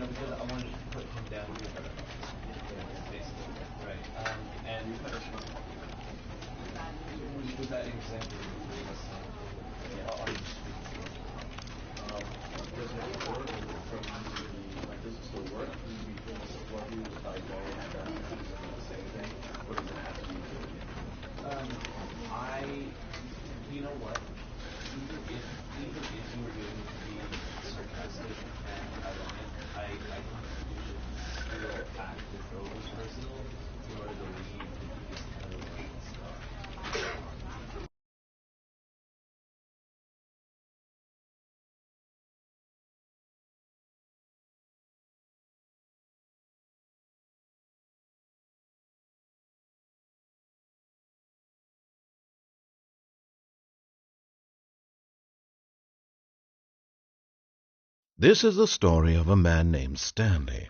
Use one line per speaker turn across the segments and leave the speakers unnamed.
Because I wanted to put him down here, basically, right? And was that example? Yeah.
Does it work from like does it still work? Do you feel what you by going and the same thing? Or does it have to be
You know what? Even if you were going to be sarcastic and ironic, I think you should still act as though it was personal in order to leave the biggest kind of stuff.
This is the story of a man named Stanley.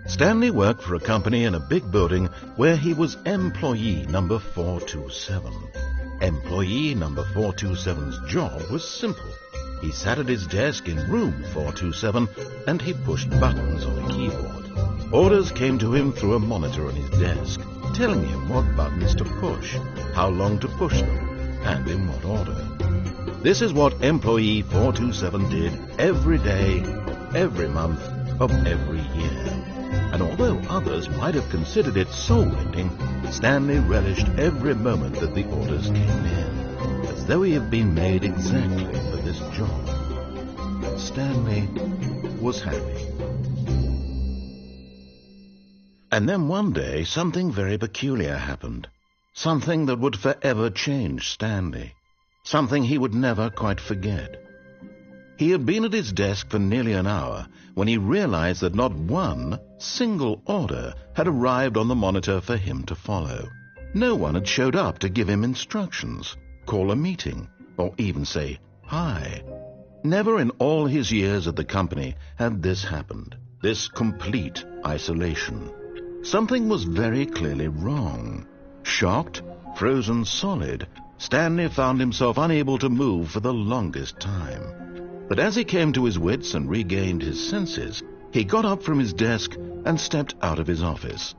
Stanley worked for a company in a big building where he was employee number 427. Employee number 427's job was simple. He sat at his desk in room 427 and he pushed buttons on a keyboard. Orders came to him through a monitor on his desk, telling him what buttons to push, how long to push them, and in what order. This is what employee 427 did every day, every month of every year. And although others might have considered it soul-ending, Stanley relished every moment that the orders came in, as though he had been made exactly for this job. And Stanley was happy. And then one day, something very peculiar happened. Something that would forever change Stanley. Something he would never quite forget. He had been at his desk for nearly an hour when he realized that not one single order had arrived on the monitor for him to follow. No one had showed up to give him instructions, call a meeting, or even say hi. Never in all his years at the company had this happened, this complete isolation. Something was very clearly wrong. Shocked, frozen solid, Stanley found himself unable to move for the longest time. But as he came to his wits and regained his senses, he got up from his desk and stepped out of his office.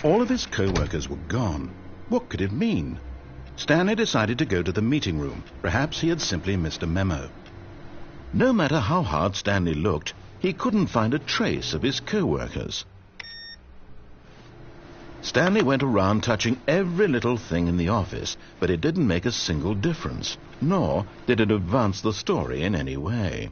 All of his co-workers were gone. What could it mean? Stanley decided to go to the meeting room. Perhaps he had simply missed a memo. No matter how hard Stanley looked, he couldn't find a trace of his co-workers. Stanley went around touching every little thing in the office, but it didn't make a single difference, nor did it advance the story in any way.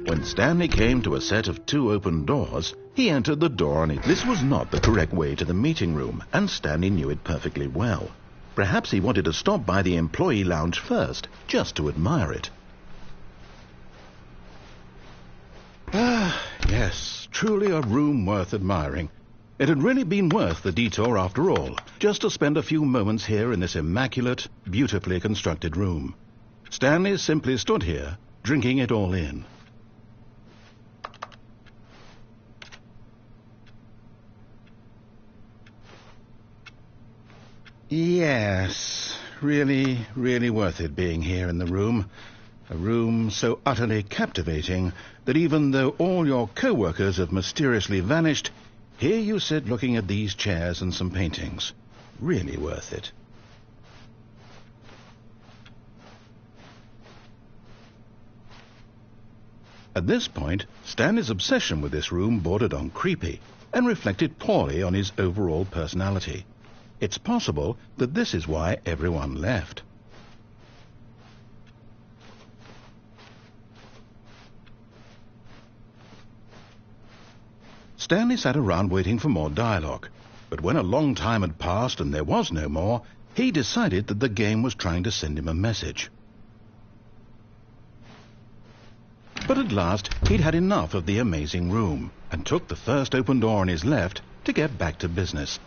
When Stanley came to a set of 2 open doors, he entered the door on it. This was not the correct way to the meeting room, and Stanley knew it perfectly well. Perhaps he wanted to stop by the employee lounge first, just to admire it. Ah, yes, truly a room worth admiring. It had really been worth the detour after all, just to spend a few moments here in this immaculate, beautifully constructed room. Stanley simply stood here, drinking it all in. Yes, really, really worth it being here in the room. A room so utterly captivating that even though all your co-workers have mysteriously vanished, here you sit looking at these chairs and some paintings. Really worth it. At this point, Stanley's obsession with this room bordered on creepy and reflected poorly on his overall personality. It's possible that this is why everyone left. Stanley sat around waiting for more dialogue, but when a long time had passed and there was no more, he decided that the game was trying to send him a message. But at last, he'd had enough of the amazing room, and took the first open door on his left to get back to business.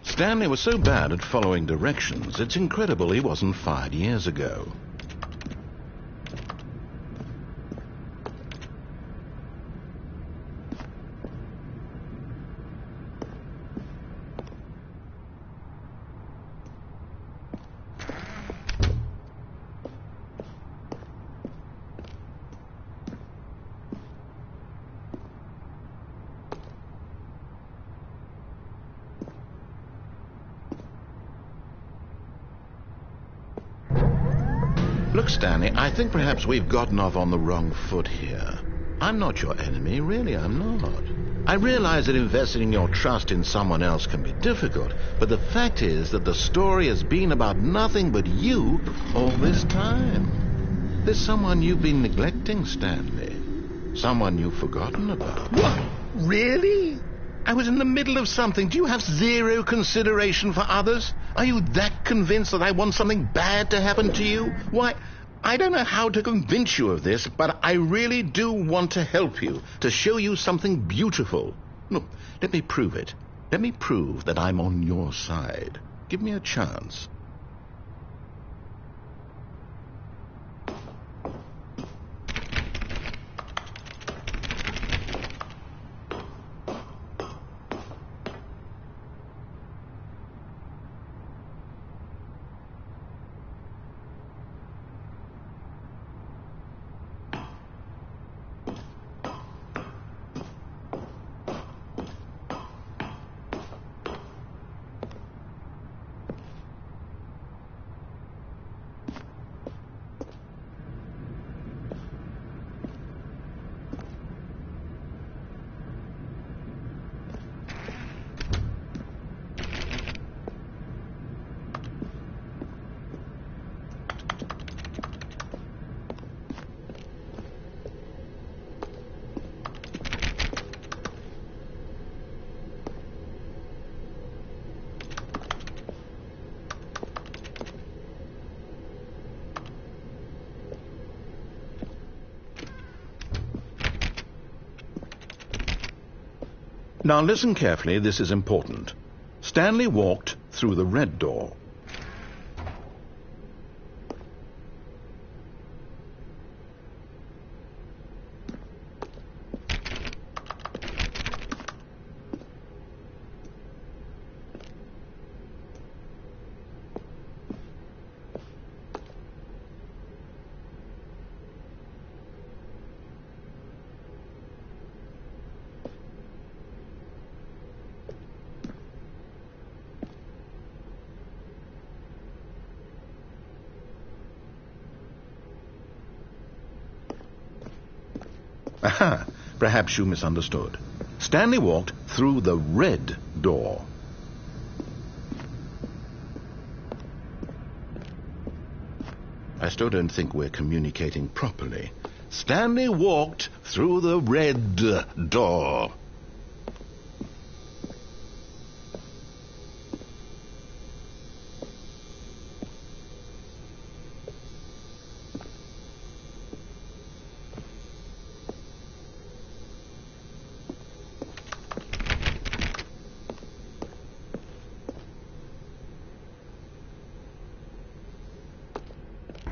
Stanley was so bad at following directions, it's incredible he wasn't fired years ago. Look, Stanley, I think perhaps we've gotten off on the wrong foot here. I'm not your enemy, really, I'm not. I realize that investing your trust in someone else can be difficult, but the fact is that the story has been about nothing but you all this time. There's someone you've been neglecting, Stanley. Someone you've forgotten about.
What? Really?
I was in the middle of something. Do you have zero consideration for others? Are you that convinced that I want something bad to happen to you? Why, I don't know how to convince you of this, but I really do want to help you, to show you something beautiful. Look, let me prove it. Let me prove that I'm on your side. Give me a chance. Now listen carefully, this is important. Stanley walked through the red door. Aha, perhaps you misunderstood. Stanley walked through the red door. I still don't think we're communicating properly. Stanley walked through the red door.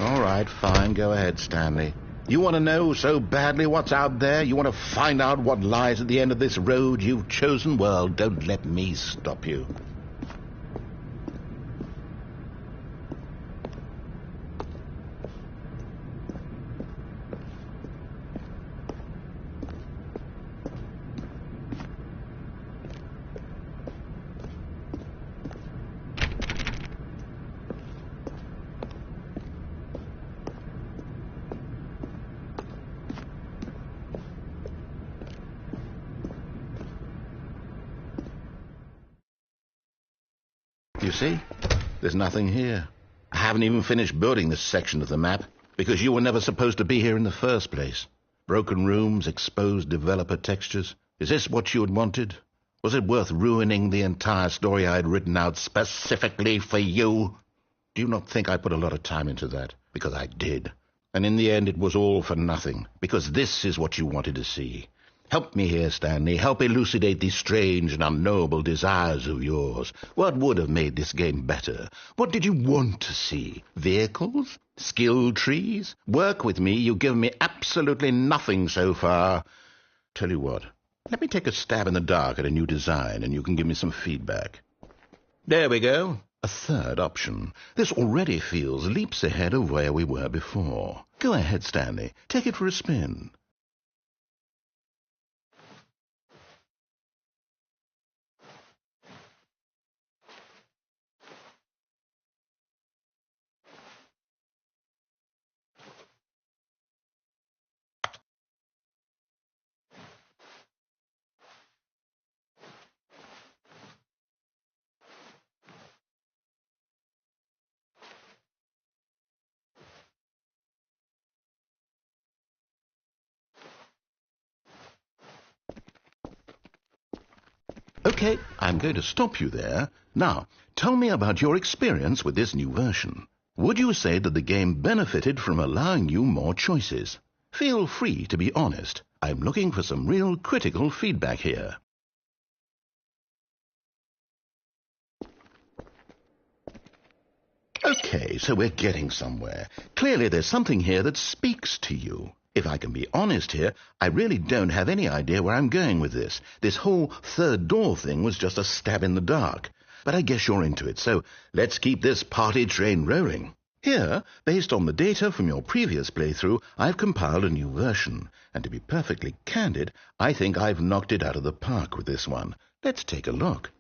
All right, fine. Go ahead, Stanley. You want to know so badly what's out there? You want to find out what lies at the end of this road you've chosen? Well, don't let me stop you. You see? There's nothing here. I haven't even finished building this section of the map, because you were never supposed to be here in the first place. Broken rooms, exposed developer textures. Is this what you had wanted? Was it worth ruining the entire story I had written out specifically for you? Do you not think I put a lot of time into that? Because I did. And in the end it was all for nothing, because this is what you wanted to see. Help me here, Stanley. Help elucidate these strange and unknowable desires of yours. What would have made this game better? What did you want to see? Vehicles? Skill trees? Work with me. You've given me absolutely nothing so far. Tell you what, let me take a stab in the dark at a new design, and you can give me some feedback. There we go. A third option. This already feels leaps ahead of where we were before. Go ahead, Stanley. Take it for a spin. Okay, I'm going to stop you there. Now, tell me about your experience with this new version. Would you say that the game benefited from allowing you more choices? Feel free to be honest. I'm looking for some real critical feedback here. Okay, so we're getting somewhere. Clearly there's something here that speaks to you. If I can be honest here, I really don't have any idea where I'm going with this. This whole third door thing was just a stab in the dark. But I guess you're into it, so let's keep this party train rolling. Here, based on the data from your previous playthrough, I've compiled a new version. And to be perfectly candid, I think I've knocked it out of the park with this one. Let's take a look.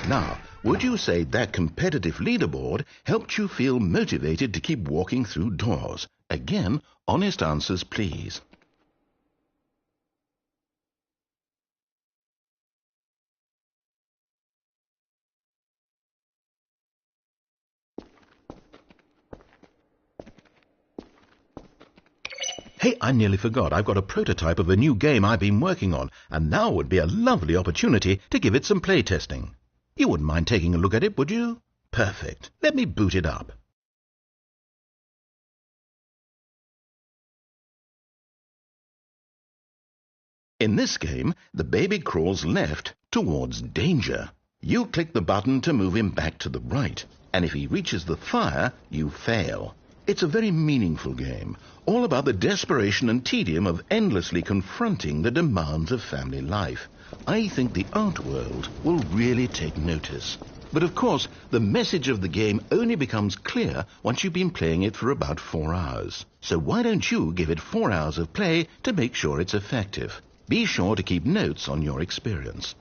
Now, would you say that competitive leaderboard helped you feel motivated to keep walking through doors? Again, honest answers, please. Hey, I nearly forgot. I've got a prototype of a new game I've been working on, and now would be a lovely opportunity to give it some playtesting. You wouldn't mind taking a look at it, would you? Perfect. Let me boot it up. In this game, the baby crawls left towards danger. You click the button to move him back to the right, and if he reaches the fire, you fail. It's a very meaningful game, all about the desperation and tedium of endlessly confronting the demands of family life. I think the art world will really take notice. But of course, the message of the game only becomes clear once you've been playing it for about 4 hours. So why don't you give it 4 hours of play to make sure it's effective? Be sure to keep notes on your experience.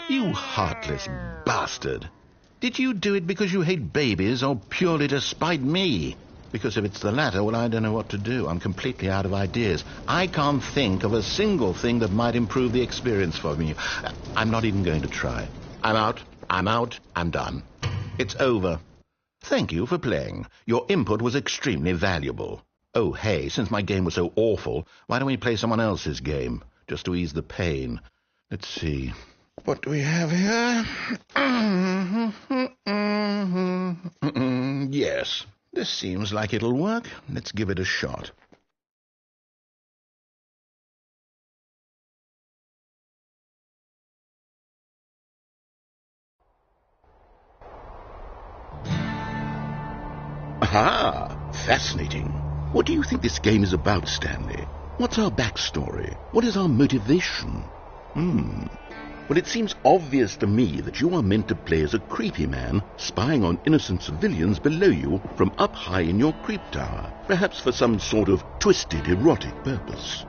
You heartless bastard. Did you do it because you hate babies or purely to spite me? Because if it's the latter, well, I don't know what to do. I'm completely out of ideas. I can't think of a single thing that might improve the experience for me. I'm not even going to try. I'm out. I'm done. It's over. Thank you for playing. Your input was extremely valuable. Oh, hey, since my game was so awful, why don't we play someone else's game, just to ease the pain? Let's see. What do we have here? Yes, this seems like it'll work. Let's give it a shot. Aha! Fascinating. What do you think this game is about, Stanley? What's our backstory? What is our motivation? Well, it seems obvious to me that you are meant to play as a creepy man spying on innocent civilians below you from up high in your creep tower, perhaps for some sort of twisted erotic purpose.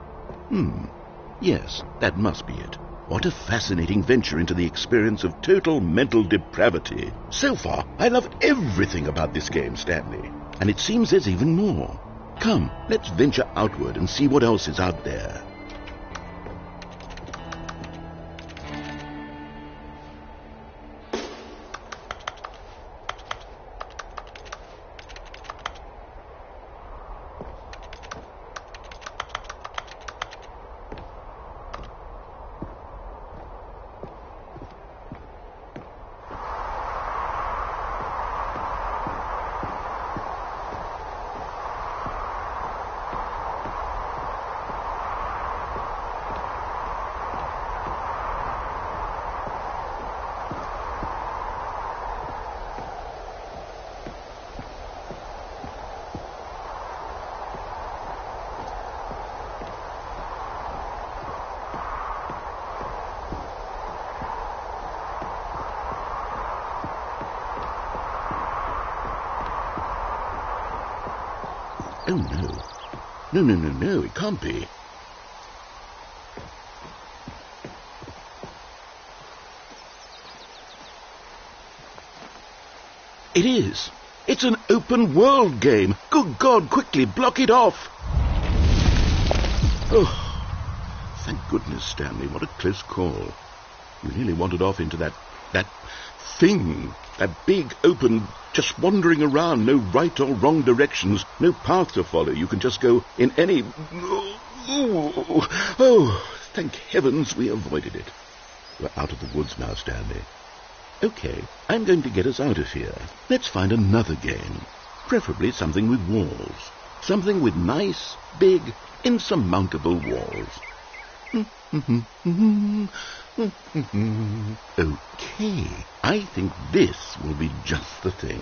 Yes, that must be it. What a fascinating venture into the experience of total mental depravity. So far, I love everything about this game, Stanley. And it seems there's even more. Come, let's venture outward and see what else is out there. Oh, no. No, it can't be. It is. It's an open world game. Good God, quickly, block it off. Oh, thank goodness, Stanley. What a close call. You nearly wandered off into that thing. That big, open, just wandering around, no right or wrong directions, no path to follow. You can just go in any... Oh, thank heavens we avoided it. We're out of the woods now, Stanley. Okay, I'm going to get us out of here. Let's find another game. Preferably something with walls. Something with nice, big, insurmountable walls. Okay, I think this will be just the thing.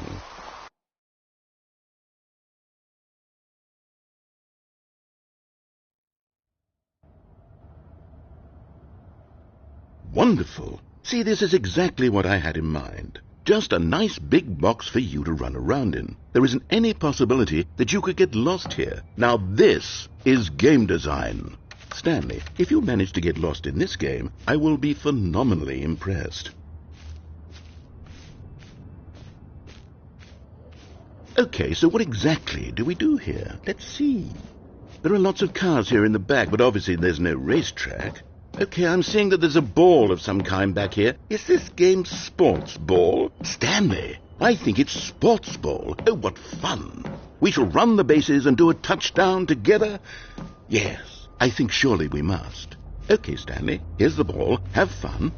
Wonderful. See, this is exactly what I had in mind. Just a nice big box for you to run around in. There isn't any possibility that you could get lost here. Now this is game design. Stanley, if you manage to get lost in this game, I will be phenomenally impressed. Okay, so what exactly do we do here? Let's see. There are lots of cars here in the back, but obviously there's no racetrack. Okay, I'm seeing that there's a ball of some kind back here. Is this game sports ball? Stanley, I think it's sports ball. Oh, what fun. We shall run the bases and do a touchdown together. Yes, I think surely we must. Okay, Stanley, here's the ball. Have fun.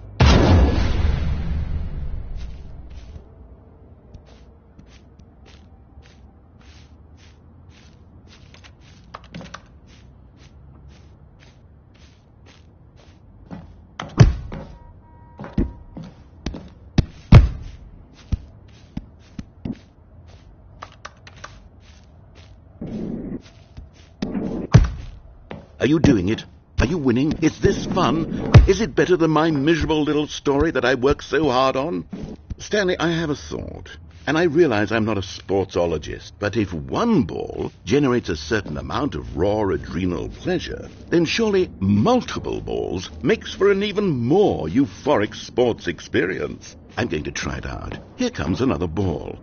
Are you doing it? Are you winning? Is this fun? Is it better than my miserable little story that I worked so hard on? Stanley, I have a thought, and I realize I'm not a sportsologist, but if one ball generates a certain amount of raw adrenal pleasure, then surely multiple balls makes for an even more euphoric sports experience. I'm going to try it out. Here comes another ball.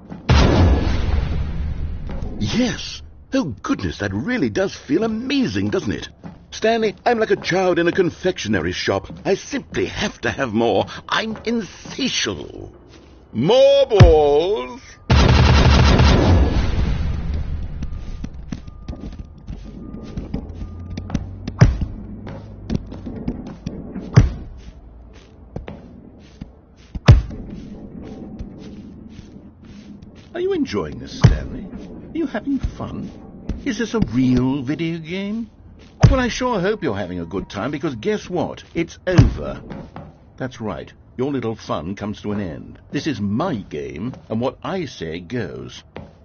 Yes! Oh, goodness, that really does feel amazing, doesn't it? Stanley, I'm like a child in a confectionery shop. I simply have to have more. I'm insatiable. More balls! Are you enjoying this, Stanley? Are you having fun? Is this a real video game? Well, I sure hope you're having a good time, because guess what? It's over. That's right. Your little fun comes to an end. This is my game, and what I say goes.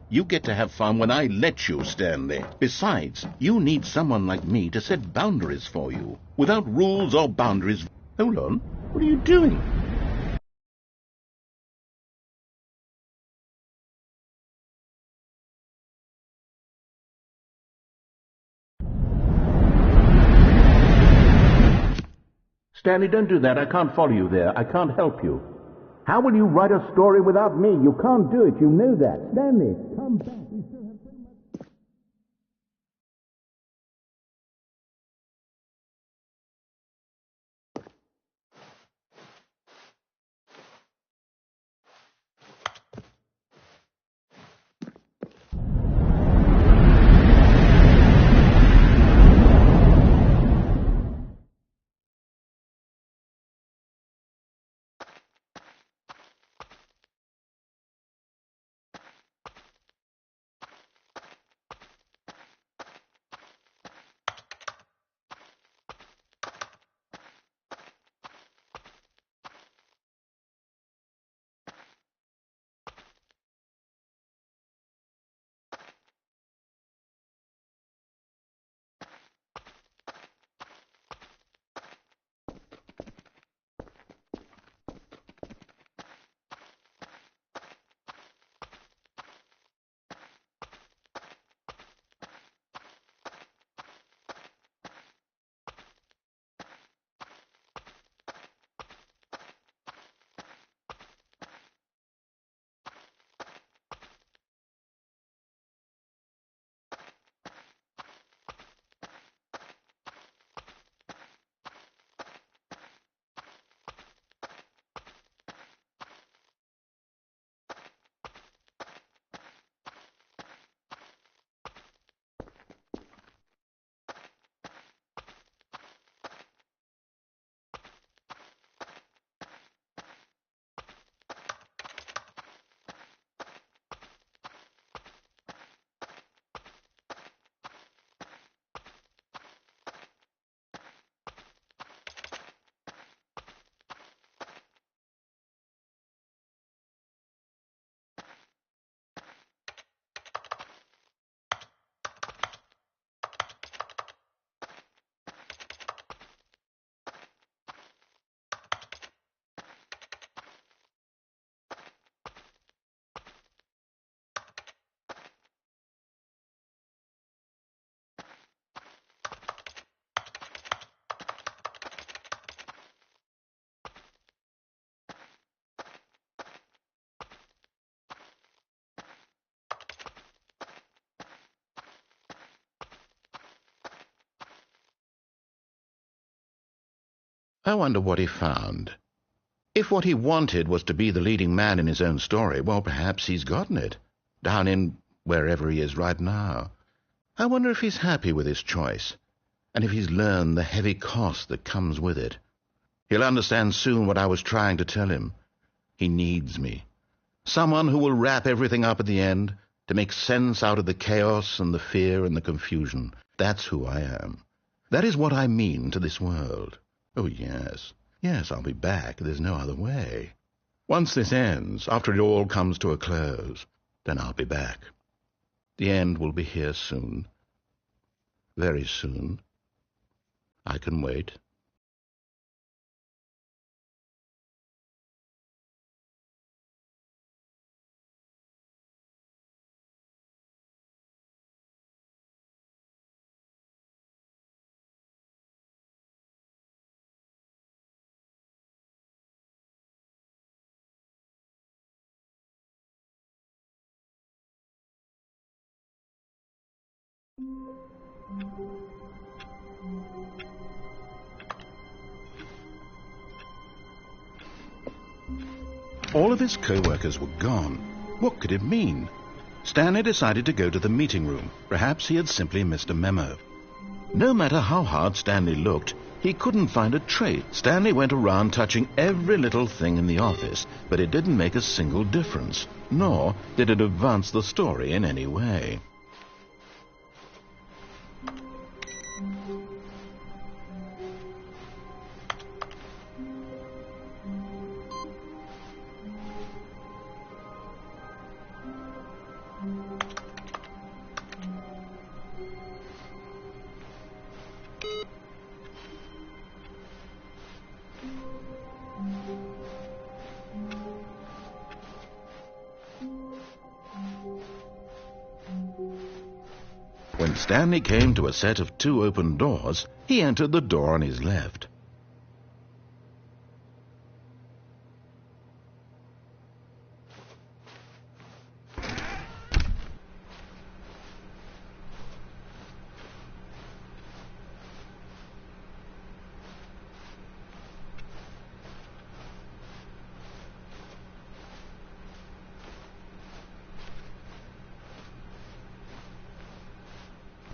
You get to have fun when I let you, Stanley. Besides, you need someone like me to set boundaries for you. Without rules or boundaries... Hold on. What are you doing? Stanley, don't do that. I can't follow you there. I can't help you. How will you write a story without me? You can't do it. You know that. Stanley, come back. I wonder what he found. If what he wanted was to be the leading man in his own story, well, perhaps he's gotten it, down in wherever he is right now. I wonder if he's happy with his choice, and if he's learned the heavy cost that comes with it. He'll understand soon what I was trying to tell him. He needs me. Someone who will wrap everything up at the end, to make sense out of the chaos and the fear and the confusion. That's who I am. That is what I mean to this world. Oh, yes. Yes, I'll be back. There's no other way. Once this ends, after it all comes to a close, then I'll be back. The end will be here soon. Very soon. I can wait. All of his co-workers were gone. What could it mean? Stanley decided to go to the meeting room. Perhaps he had simply missed a memo. No matter how hard Stanley looked, he couldn't find a trace. Stanley went around touching every little thing in the office, but it didn't make a single difference, nor did it advance the story in any way. When Stanley came to a set of 2 open doors, he entered the door on his left.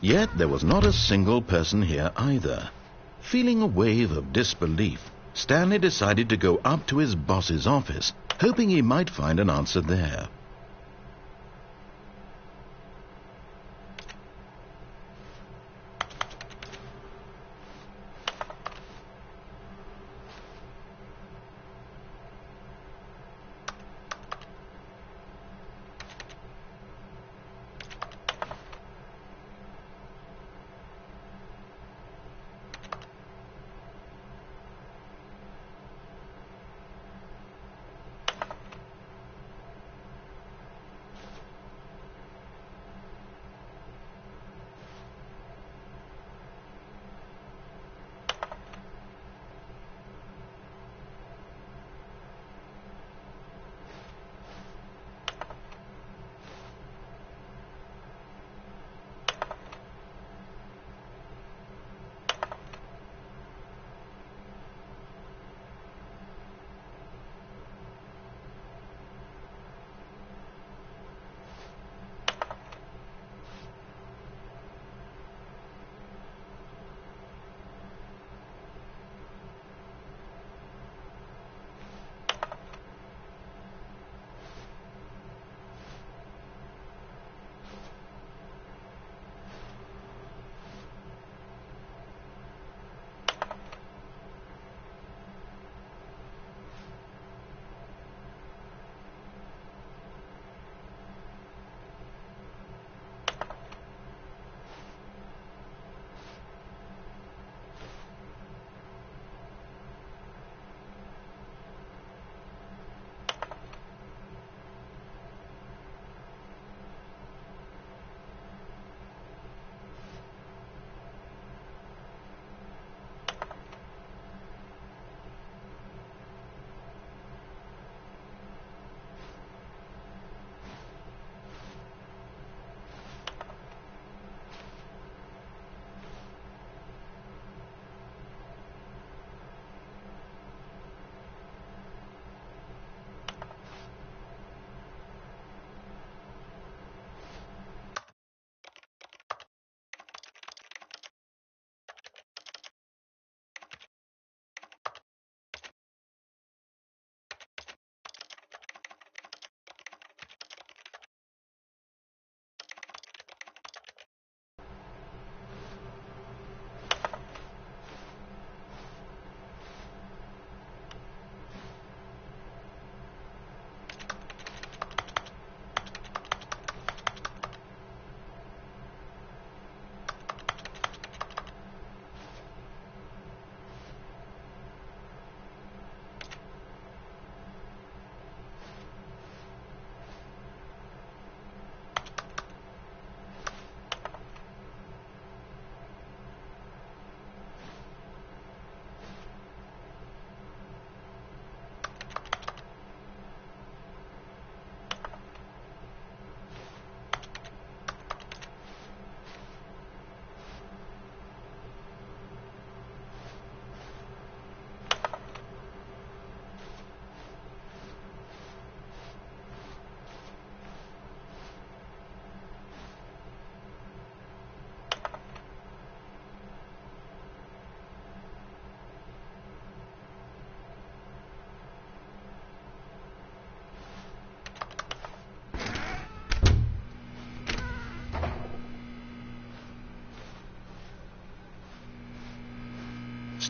Yet there was not a single person here either. Feeling a wave of disbelief, Stanley decided to go up to his boss's office, hoping he might find an answer there.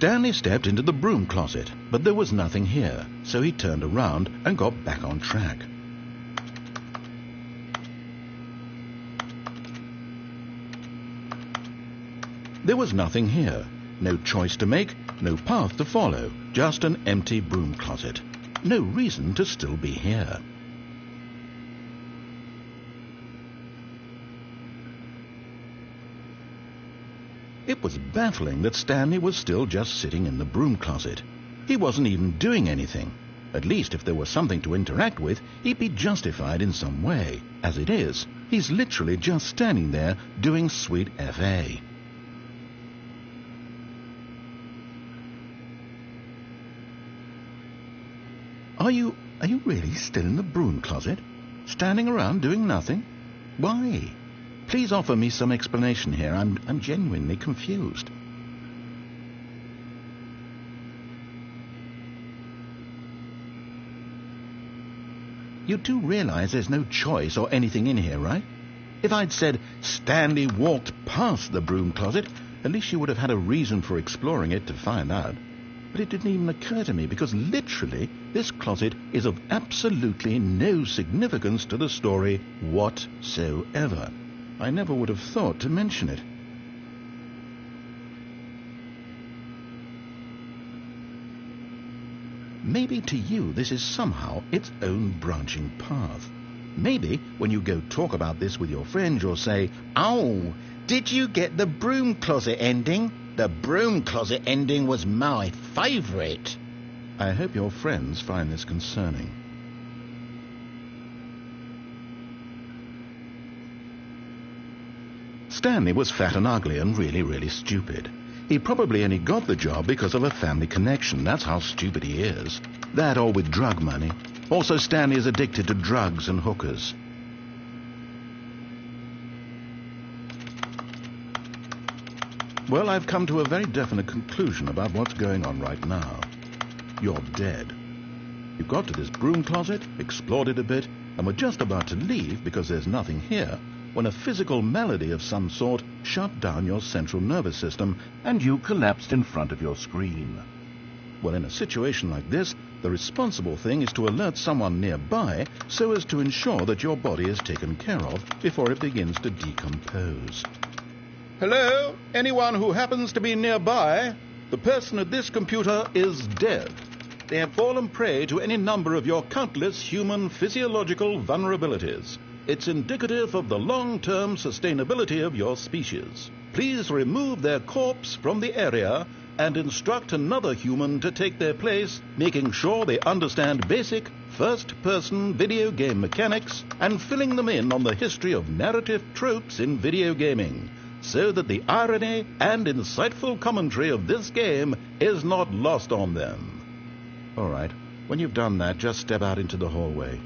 Stanley stepped into the broom closet, but there was nothing here, so he turned around and got back on track. There was nothing here. No choice to make, no path to follow, just an empty broom closet. No reason to still be here. It was baffling that Stanley was still just sitting in the broom closet. He wasn't even doing anything. At least if there was something to interact with, he'd be justified in some way. As it is, he's literally just standing there doing sweet FA. Are you really still in the broom closet? Standing around doing nothing? Why? Please offer me some explanation here. I'm genuinely confused. You do realize there's no choice or anything in here, right? If I'd said Stanley walked past the broom closet, at least you would have had a reason for exploring it to find out. But it didn't even occur to me because literally this closet is of absolutely no significance to the story whatsoever. I never would have thought to mention it. Maybe to you this is somehow its own branching path. Maybe when you go talk about this with your friends you'll say, "Oh, did you get the broom closet ending? The broom closet ending was my favourite." I hope your friends find this concerning. Stanley was fat and ugly and really stupid. He probably only got the job because of a family connection. That's how stupid he is. That or with drug money. Also, Stanley is addicted to drugs and hookers. Well, I've come to a very definite conclusion about what's going on right now. You're dead. You got to this broom closet, explored it a bit, and were just about to leave because there's nothing here, when a physical malady of some sort shut down your central nervous system and you collapsed in front of your screen. Well, in a situation like this, the responsible thing is to alert someone nearby so as to ensure that your body is taken care of before it begins to decompose. Hello? Anyone who happens to be nearby? The person at this computer is dead. They have fallen prey to any number of your countless human physiological vulnerabilities. It's indicative of the long-term sustainability of your species. Please remove their corpse from the area and instruct another human to take their place, making sure they understand basic first-person video game mechanics and filling them in on the history of narrative tropes in video gaming, so that the irony and insightful commentary of this game is not lost on them. All right, when you've done that, just step out into the hallway.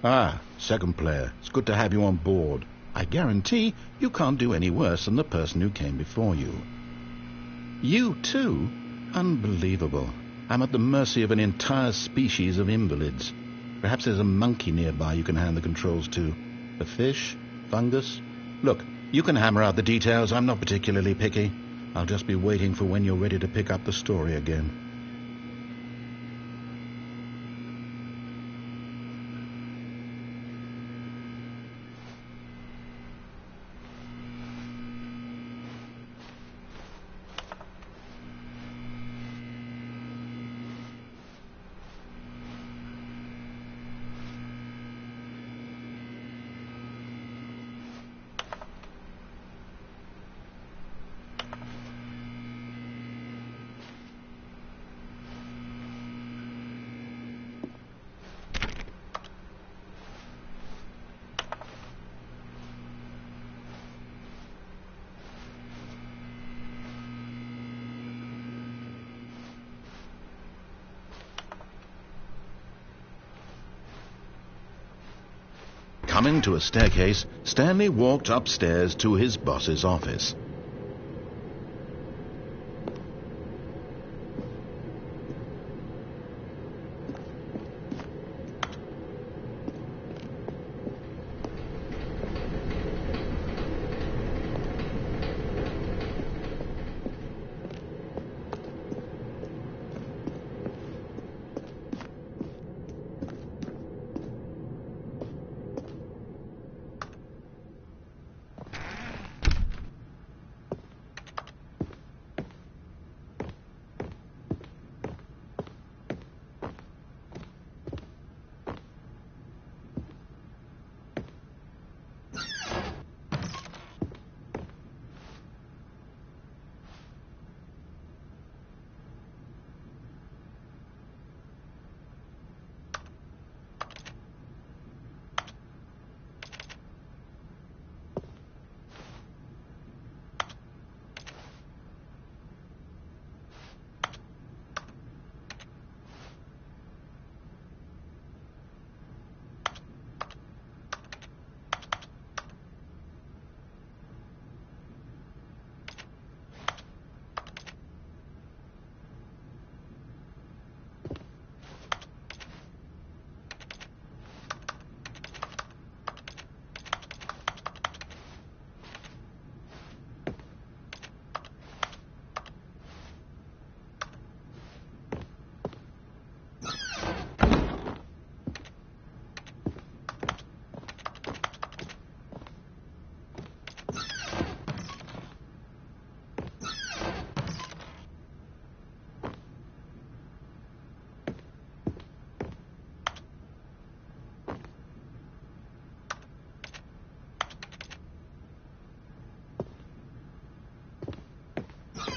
Ah, second player. It's good to have you on board. I guarantee you can't do any worse than the person who came before you. You too? Unbelievable. I'm at the mercy of an entire species of invalids. Perhaps there's a monkey nearby you can hand the controls to. A fish? Fungus? Look, you can hammer out the details. I'm not particularly picky. I'll just be waiting for when you're ready to pick up the story again. Coming to a staircase, Stanley walked upstairs to his boss's office.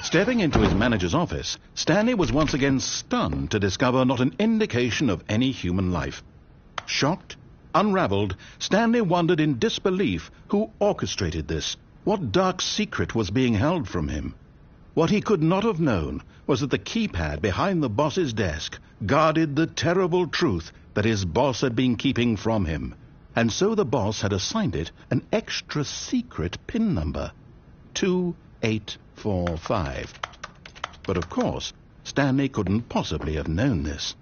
Stepping into his manager's office, Stanley was once again stunned to discover not an indication of any human life. Shocked, unraveled, Stanley wondered in disbelief who orchestrated this, what dark secret was being held from him. What he could not have known was that the keypad behind the boss's desk guarded the terrible truth that his boss had been keeping from him, and so the boss had assigned it an extra secret PIN number, 2845. But of course, Stanley couldn't possibly have known this.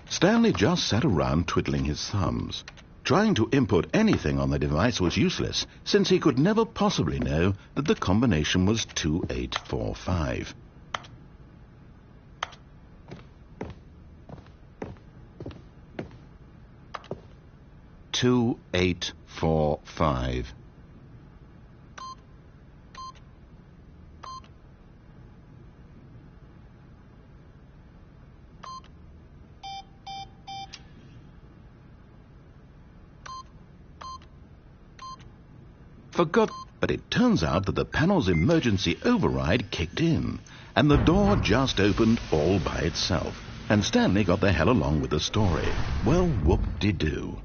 Stanley just sat around twiddling his thumbs. Trying to input anything on the device was useless, since he could never possibly know that the combination was 2845. Two, 8, 4, 5. Forgot, but it turns out that the panel's emergency override kicked in, and the door just opened all by itself, and Stanley got the hell along with the story. Well, whoop-de-doo.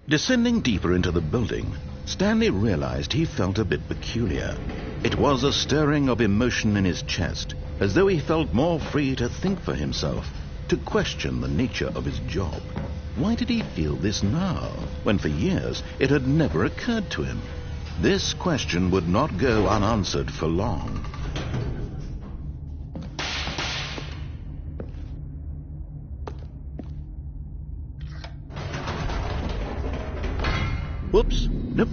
Descending deeper into the building, Stanley realized he felt a bit peculiar. It was a stirring of emotion in his chest, as though he felt more free to think for himself, to question the nature of his job. Why did he feel this now, when for years it had never occurred to him? This question would not go unanswered for long. Whoops. Nope.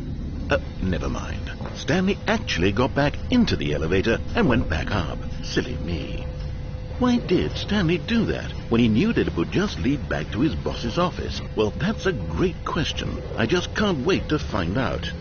Never mind. Stanley actually got back into the elevator and went back up. Silly me. Why did Stanley do that when he knew that it would just lead back to his boss's office? Well, that's a great question. I just can't wait to find out.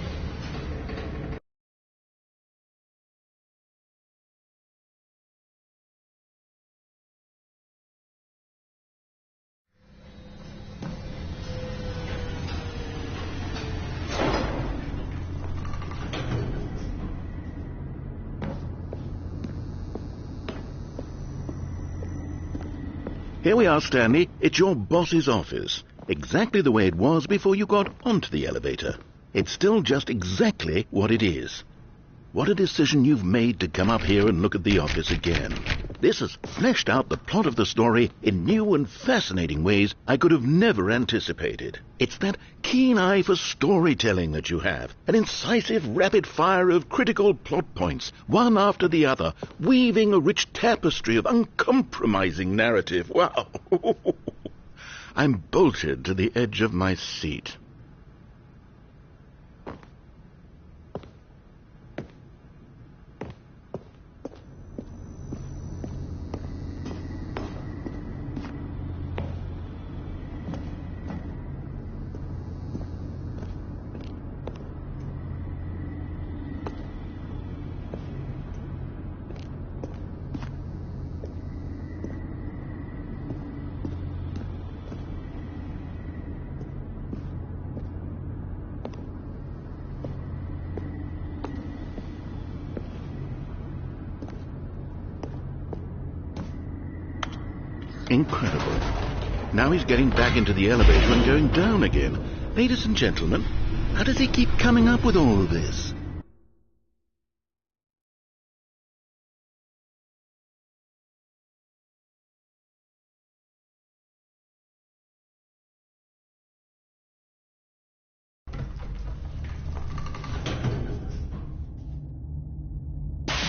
Here we are, Stanley. It's your boss's office. Exactly the way it was before you got onto the elevator. It's still just exactly what it is. What a decision you've made to come up here and look at the office again. This has fleshed out the plot of the story in new and fascinating ways I could have never anticipated. It's that keen eye for storytelling that you have, an incisive rapid fire of critical plot points, one after the other, weaving a rich tapestry of uncompromising narrative. Wow! I'm bolted to the edge of my seat. Incredible. Now he's getting back into the elevator and going down again. Ladies and gentlemen, how does he keep coming up with all of this?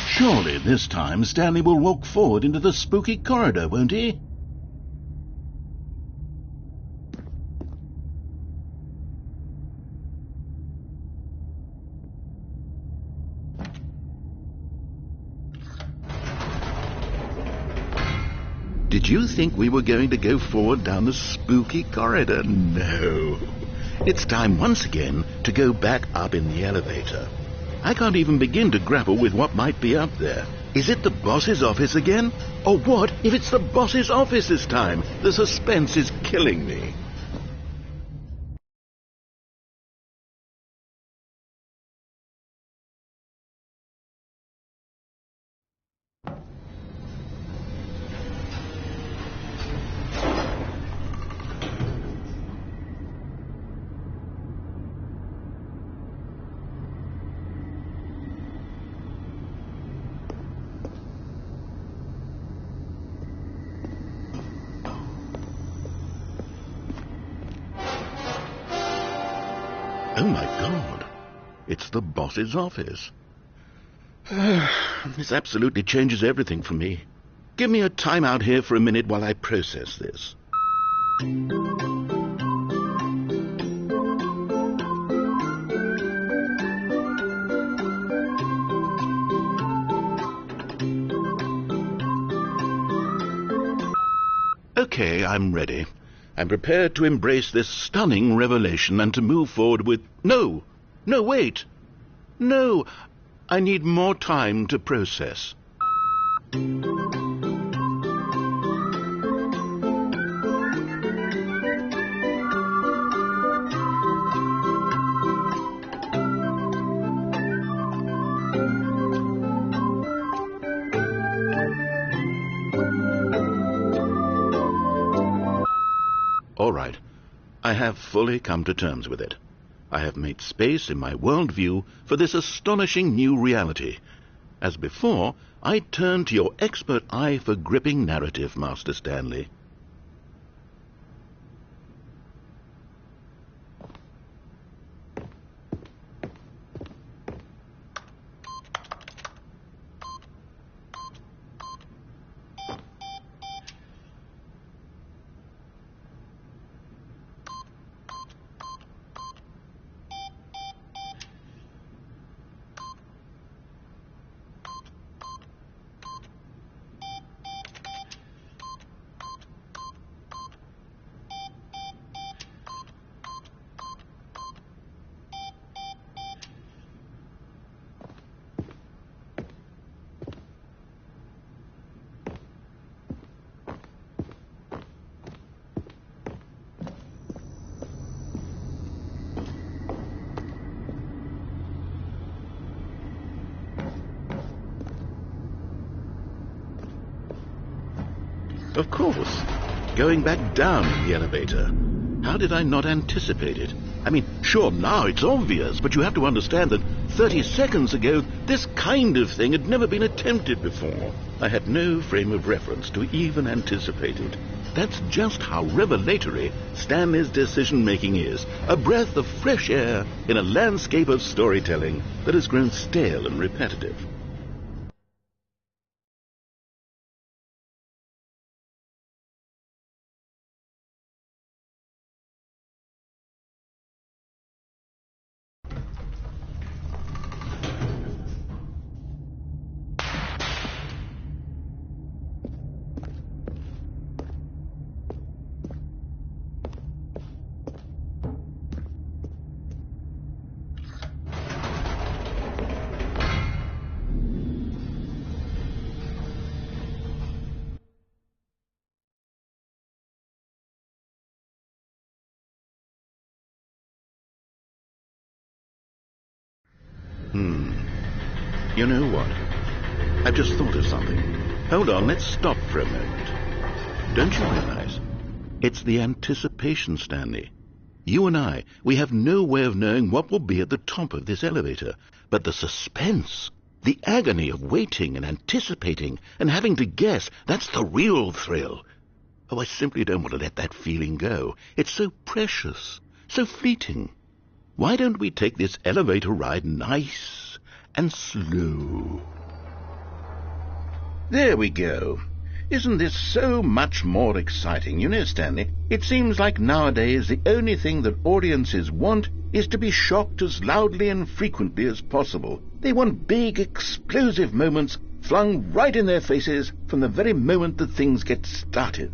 Surely this time Stanley will walk forward into the spooky corridor, won't he? Did you think we were going to go forward down the spooky corridor? No. It's time once again to go back up in the elevator. I can't even begin to grapple with what might be up there. Is it the boss's office again? Or what if it's the boss's office this time? The suspense is killing me. Oh my God, it's the boss's office. This absolutely changes everything for me. Give me a time out here for a minute while I process this. Okay, I'm ready. I'm prepared to embrace this stunning revelation and to move forward with... No, wait. No, I need more time to process. All right, I have fully come to terms with it. I have made space in my worldview for this astonishing new reality. As before, I turn to your expert eye for gripping narrative, Master Stanley. Of course. Going back down in the elevator. How did I not anticipate it? I mean, sure, now it's obvious, but you have to understand that 30 seconds ago, this kind of thing had never been attempted before. I had no frame of reference to even anticipate it. That's just how revelatory Stanley's decision-making is. A breath of fresh air in a landscape of storytelling that has grown stale and repetitive. You know what? I've just thought of something. Hold on, let's stop for a moment. Don't you realize? It's the anticipation, Stanley. You and I, we have no way of knowing what will be at the top of this elevator. But the suspense, the agony of waiting and anticipating and having to guess, that's the real thrill. Oh, I simply don't want to let that feeling go. It's so precious, so fleeting. Why don't we take this elevator ride nice and slow? There we go. Isn't this so much more exciting? You know, Stanley, it seems like nowadays the only thing that audiences want is to be shocked as loudly and frequently as possible. They want big, explosive moments flung right in their faces from the very moment that things get started.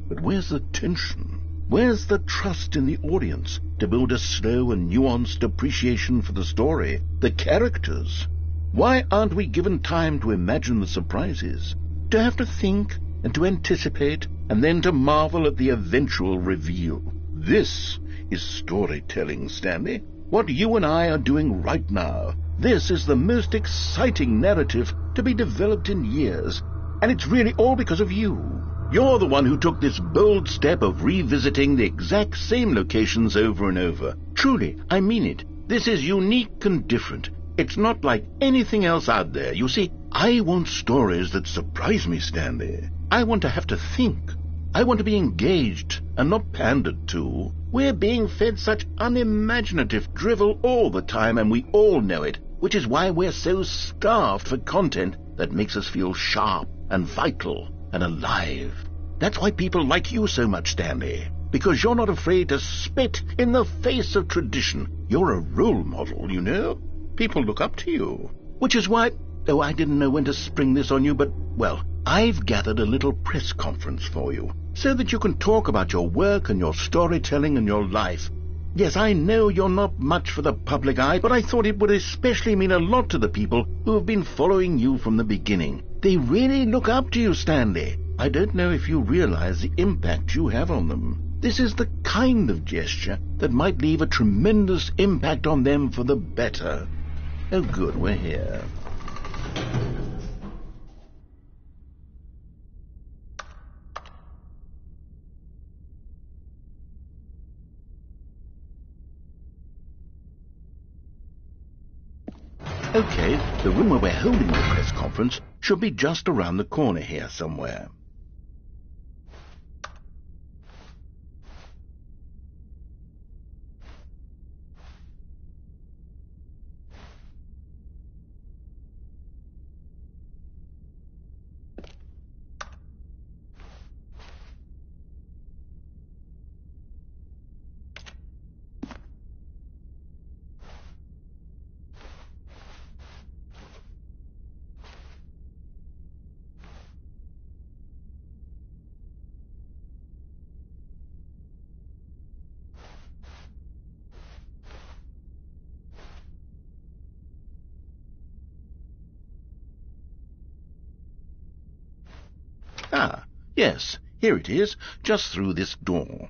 But where's the tension? Where's the trust in the audience to build a slow and nuanced appreciation for the story, the characters? Why aren't we given time to imagine the surprises, to have to think and to anticipate, and then to marvel at the eventual reveal? This is storytelling, Stanley. What you and I are doing right now. This is the most exciting narrative to be developed in years, and it's really all because of you. You're the one who took this bold step of revisiting the exact same locations over and over. Truly, I mean it. This is unique and different. It's not like anything else out there. You see, I want stories that surprise me, Stanley. I want to have to think. I want to be engaged and not pandered to. We're being fed such unimaginative drivel all the time, and we all know it, which is why we're so starved for content that makes us feel sharp and vital and alive. That's why people like you so much, Stanley, because you're not afraid to spit in the face of tradition. You're a role model, you know. People look up to you, which is why, oh, I didn't know when to spring this on you, but, well, I've gathered a little press conference for you, so that you can talk about your work and your storytelling and your life. Yes, I know you're not much for the public eye, but I thought it would especially mean a lot to the people who have been following you from the beginning. They really look up to you, Stanley. I don't know if you realize the impact you have on them. This is the kind of gesture that might leave a tremendous impact on them for the better. Oh, good, we're here. Okay, the room where we're holding the press conference should be just around the corner here somewhere. Ah, yes, here it is, just through this door.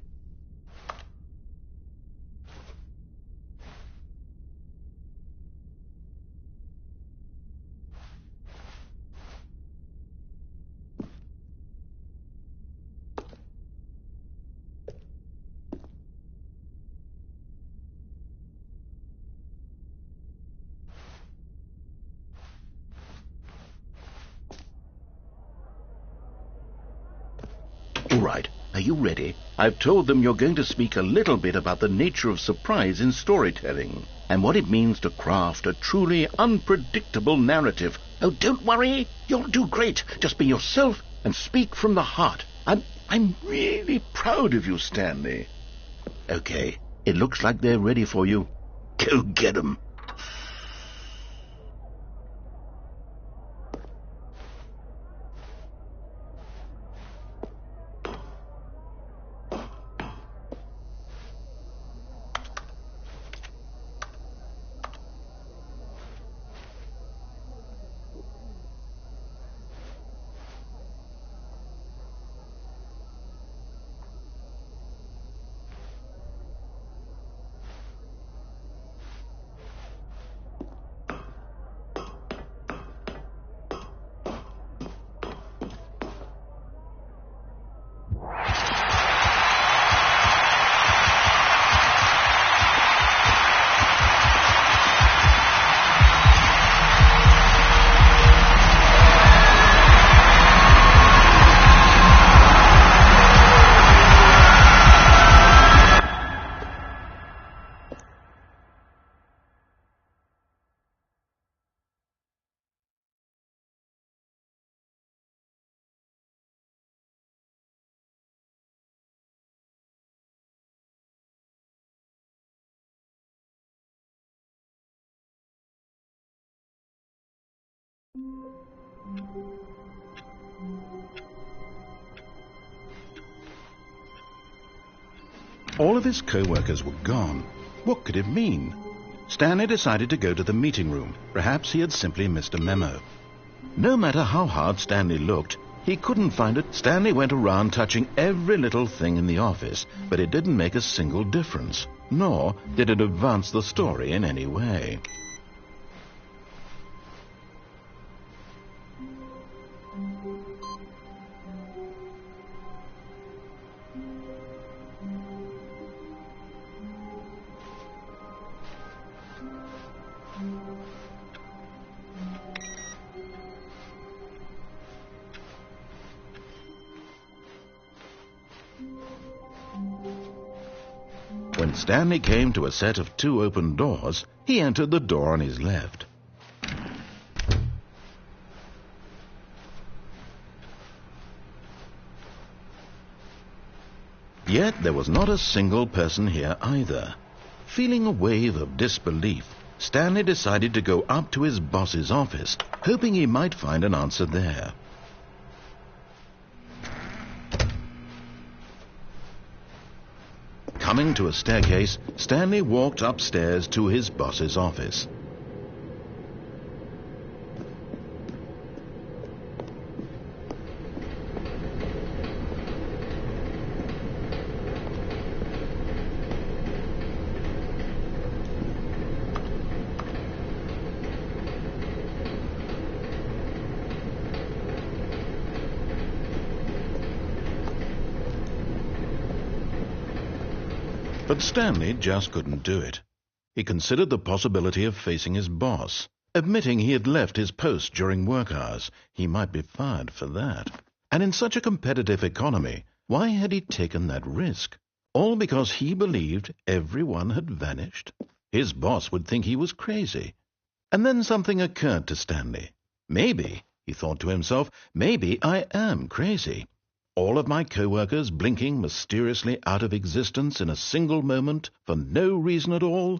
All right. Are you ready? I've told them you're going to speak a little bit about the nature of surprise in storytelling and what it means to craft a truly unpredictable narrative. Oh, don't worry. You'll do great. Just be yourself and speak from the heart. I'm really proud of you, Stanley. Okay, it looks like they're ready for you. Go get 'em. All of his co-workers were gone. What could it mean? Stanley decided to go to the meeting room. Perhaps he had simply missed a memo. No matter how hard Stanley looked, he couldn't find it. Stanley went around touching every little thing in the office, but it didn't make a single difference, nor did it advance the story in any way. When Stanley came to a set of 2 open doors, he entered the door on his left. Yet there was not a single person here either. Feeling a wave of disbelief, Stanley decided to go up to his boss's office, hoping he might find an answer there. Coming to a staircase, Stanley walked upstairs to his boss's office. But Stanley just couldn't do it. He considered the possibility of facing his boss. Admitting he had left his post during work hours, he might be fired for that. And in such a competitive economy, why had he taken that risk? All because he believed everyone had vanished? His boss would think he was crazy. And then something occurred to Stanley. Maybe, he thought to himself, maybe I am crazy. All of my co-workers blinking mysteriously out of existence in a single moment for no reason at all?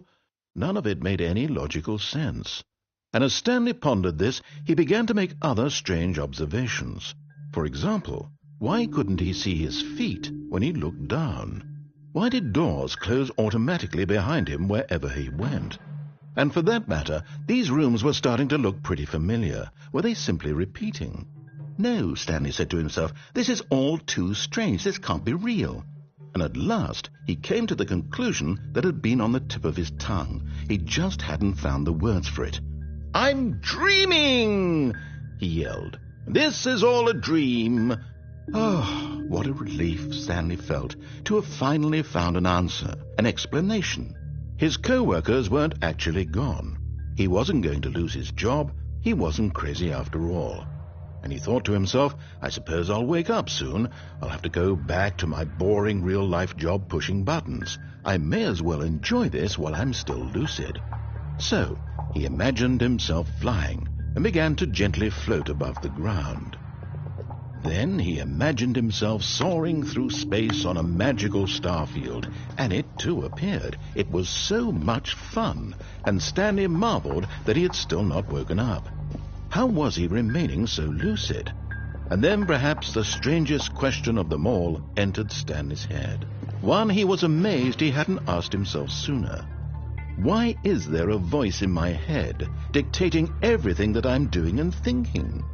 None of it made any logical sense. And as Stanley pondered this, he began to make other strange observations. For example, why couldn't he see his feet when he looked down? Why did doors close automatically behind him wherever he went? And for that matter, these rooms were starting to look pretty familiar. Were they simply repeating? No, Stanley said to himself, this is all too strange. This can't be real. And at last, he came to the conclusion that had been on the tip of his tongue. He just hadn't found the words for it. "I'm dreaming!" he yelled. "This is all a dream." Oh, what a relief Stanley felt to have finally found an answer, an explanation. His co-workers weren't actually gone. He wasn't going to lose his job. He wasn't crazy after all. And he thought to himself, I suppose I'll wake up soon. I'll have to go back to my boring real-life job pushing buttons. I may as well enjoy this while I'm still lucid. So he imagined himself flying and began to gently float above the ground. Then he imagined himself soaring through space on a magical starfield, and it too appeared. It was so much fun, and Stanley marveled that he had still not woken up. How was he remaining so lucid? And then perhaps the strangest question of them all entered Stanley's head. One he was amazed he hadn't asked himself sooner. Why is there a voice in my head dictating everything that I'm doing and thinking?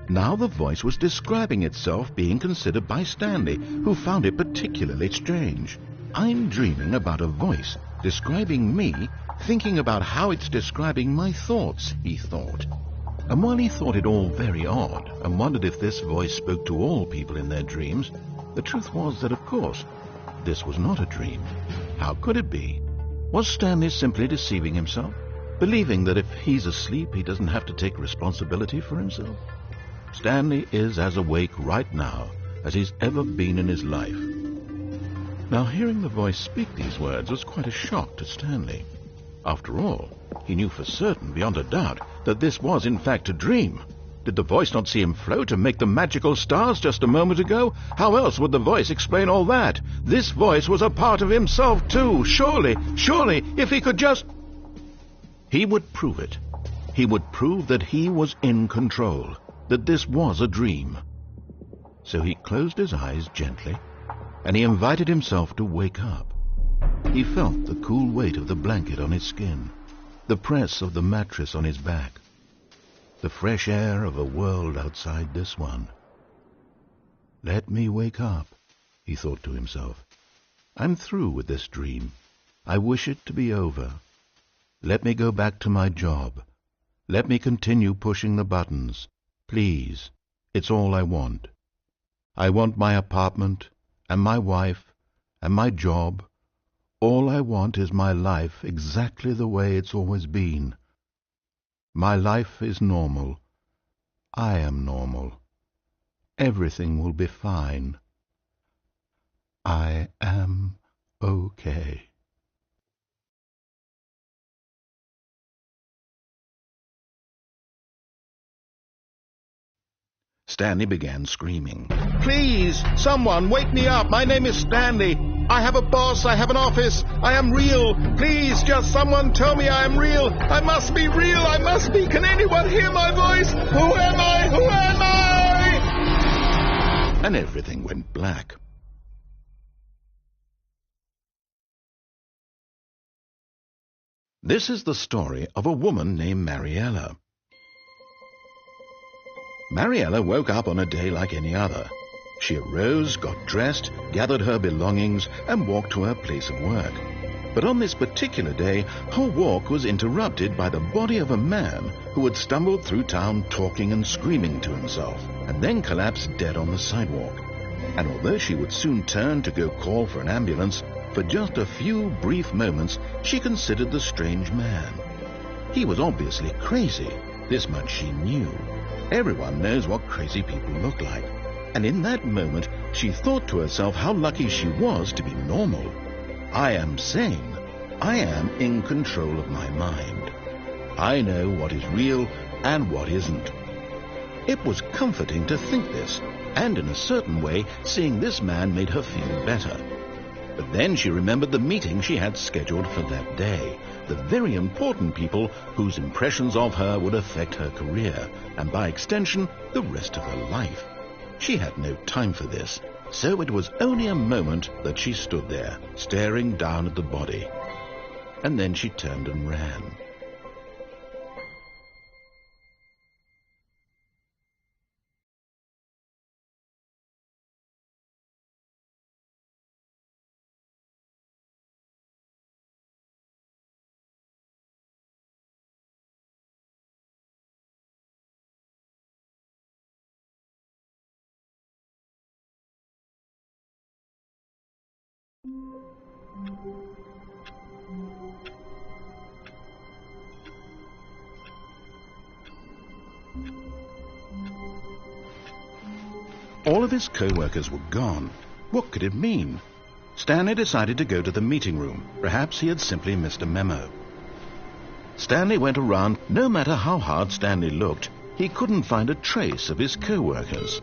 Now the voice was describing itself being considered by Stanley, who found it particularly strange. I'm dreaming about a voice describing me, thinking about how it's describing my thoughts, he thought. And while he thought it all very odd, and wondered if this voice spoke to all people in their dreams, the truth was that, of course, this was not a dream. How could it be? Was Stanley simply deceiving himself, believing that if he's asleep, he doesn't have to take responsibility for himself? Stanley is as awake right now as he's ever been in his life. Now, hearing the voice speak these words was quite a shock to Stanley. After all, he knew for certain, beyond a doubt, that this was in fact a dream. Did the voice not see him float and make the magical stars just a moment ago? How else would the voice explain all that? This voice was a part of himself too. Surely, if he could just... He would prove it. He would prove that he was in control, that this was a dream. So he closed his eyes gently, and he invited himself to wake up. He felt the cool weight of the blanket on his skin, the press of the mattress on his back, the fresh air of a world outside this one. Let me wake up, he thought to himself. I'm through with this dream. I wish it to be over. Let me go back to my job. Let me continue pushing the buttons. Please, it's all I want. I want my apartment, and my wife, and my job. All I want is my life exactly the way it's always been. My life is normal. I am normal. Everything will be fine. I am okay. Stanley began screaming. Please, someone, wake me up. My name is Stanley. I have a boss. I have an office. I am real. Please, just someone tell me I am real. I must be real. I must be. Can anyone hear my voice? Who am I? Who am I? And everything went black. This is the story of a woman named Mariella. Mariella woke up on a day like any other. She arose, got dressed, gathered her belongings, and walked to her place of work. But on this particular day, her walk was interrupted by the body of a man who had stumbled through town talking and screaming to himself, and then collapsed dead on the sidewalk. And although she would soon turn to go call for an ambulance, for just a few brief moments she considered the strange man. He was obviously crazy. This much she knew. Everyone knows what crazy people look like. And in that moment, she thought to herself how lucky she was to be normal. I am sane. I am in control of my mind. I know what is real and what isn't. It was comforting to think this, and in a certain way, seeing this man made her feel better. But then she remembered the meeting she had scheduled for that day, the very important people whose impressions of her would affect her career, and by extension, the rest of her life. She had no time for this, so it was only a moment that she stood there, staring down at the body. And then she turned and ran. All of his co-workers were gone. What could it mean? Stanley decided to go to the meeting room. Perhaps he had simply missed a memo. Stanley went around. No matter how hard Stanley looked, he couldn't find a trace of his co-workers.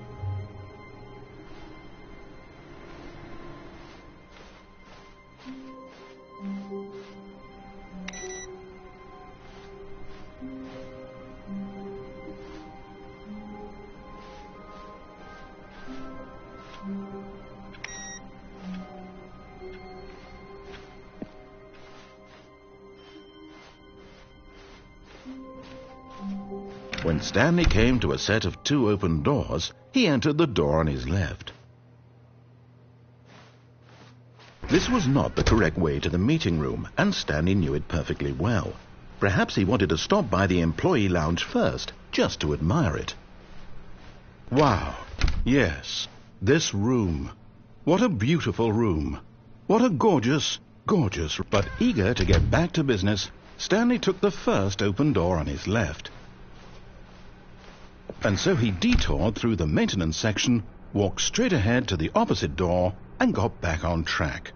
When Stanley came to a set of 2 open doors, he entered the door on his left. This was not the correct way to the meeting room, and Stanley knew it perfectly well. Perhaps he wanted to stop by the employee lounge first, just to admire it. Wow, yes, this room. What a beautiful room. What a gorgeous. But eager to get back to business, Stanley took the first open door on his left. And so he detoured through the maintenance section, walked straight ahead to the opposite door, and got back on track.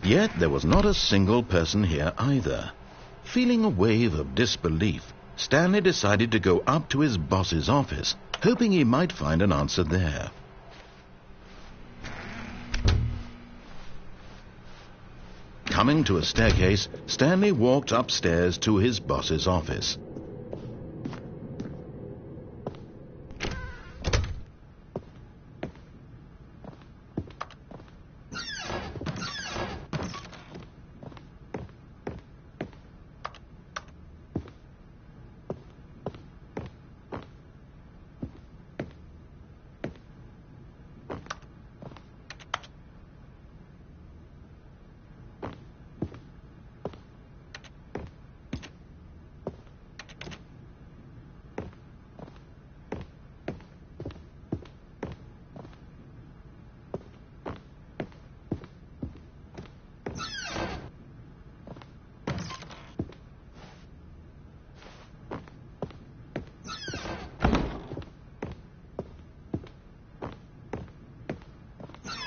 Yet there was not a single person here either. Feeling a wave of disbelief, Stanley decided to go up to his boss's office, hoping he might find an answer there. Coming to a staircase, Stanley walked upstairs to his boss's office.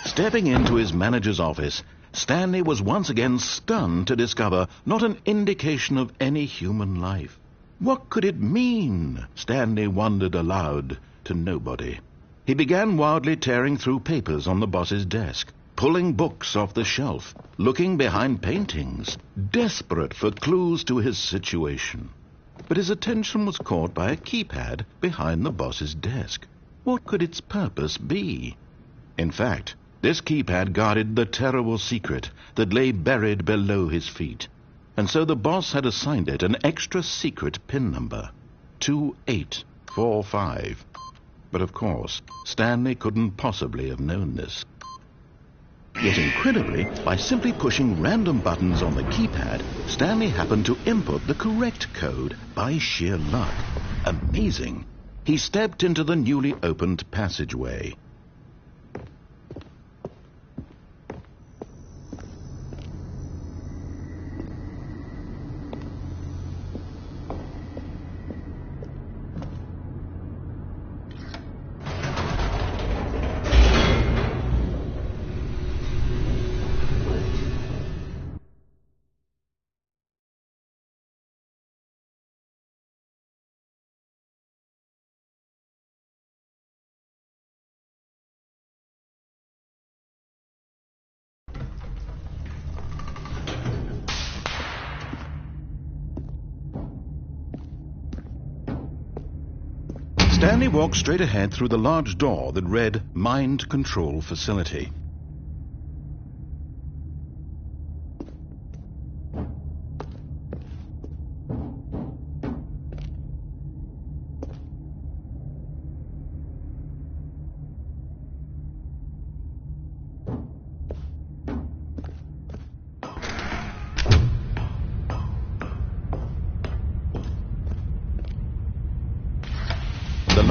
Stepping into his manager's office, Stanley was once again stunned to discover not an indication of any human life. What could it mean? Stanley wondered aloud to nobody. He began wildly tearing through papers on the boss's desk, pulling books off the shelf, looking behind paintings, desperate for clues to his situation. But his attention was caught by a keypad behind the boss's desk. What could its purpose be? In fact, this keypad guarded the terrible secret that lay buried below his feet. And so the boss had assigned it an extra secret PIN number, 2845. But of course, Stanley couldn't possibly have known this. Yet incredibly, by simply pushing random buttons on the keypad, Stanley happened to input the correct code by sheer luck. Amazing! He stepped into the newly opened passageway. Stanley walked straight ahead through the large door that read Mind Control Facility.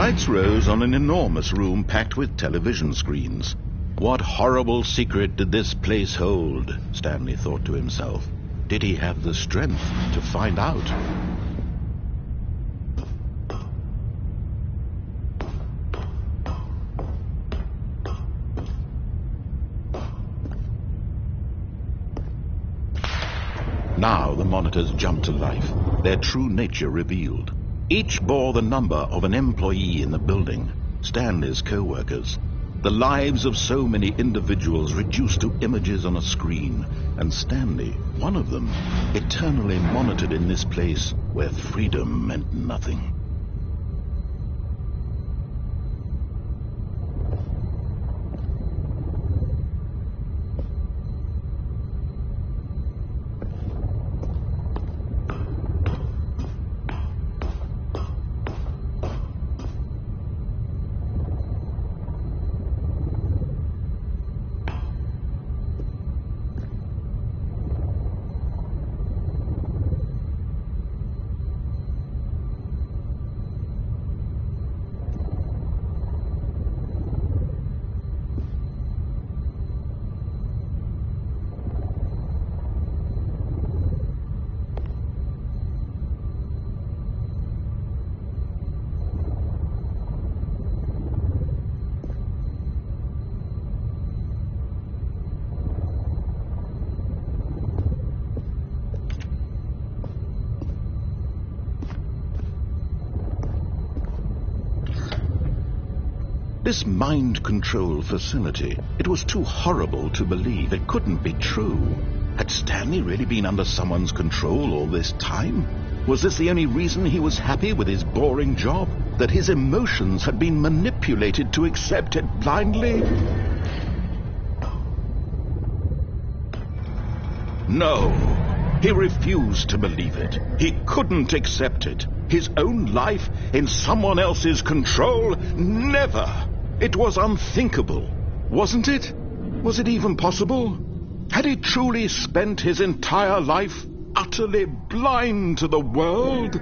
lights rose on an enormous room packed with television screens. What horrible secret did this place hold? Stanley thought to himself. Did he have the strength to find out? Now the monitors jumped to life, their true nature revealed. Each bore the number of an employee in the building, Stanley's co-workers. The lives of so many individuals reduced to images on a screen, and Stanley, one of them, eternally monitored in this place where freedom meant nothing. This mind control facility, it was too horrible to believe. It couldn't be true. Had Stanley really been under someone's control all this time? Was this the only reason he was happy with his boring job? That his emotions had been manipulated to accept it blindly? No, he refused to believe it. He couldn't accept it. His own life in someone else's control? Never! It was unthinkable, wasn't it? Was it even possible? Had he truly spent his entire life utterly blind to the world?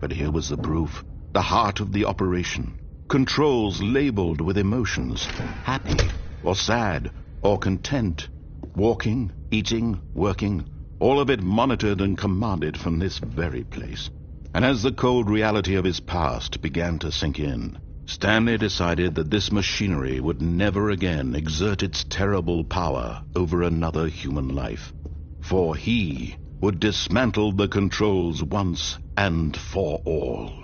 But here was the proof, the heart of the operation. Controls labeled with emotions, happy or sad or content, walking, eating, working, all of it monitored and commanded from this very place. And as the cold reality of his past began to sink in, Stanley decided that this machinery would never again exert its terrible power over another human life. For he would dismantle the controls once and for all.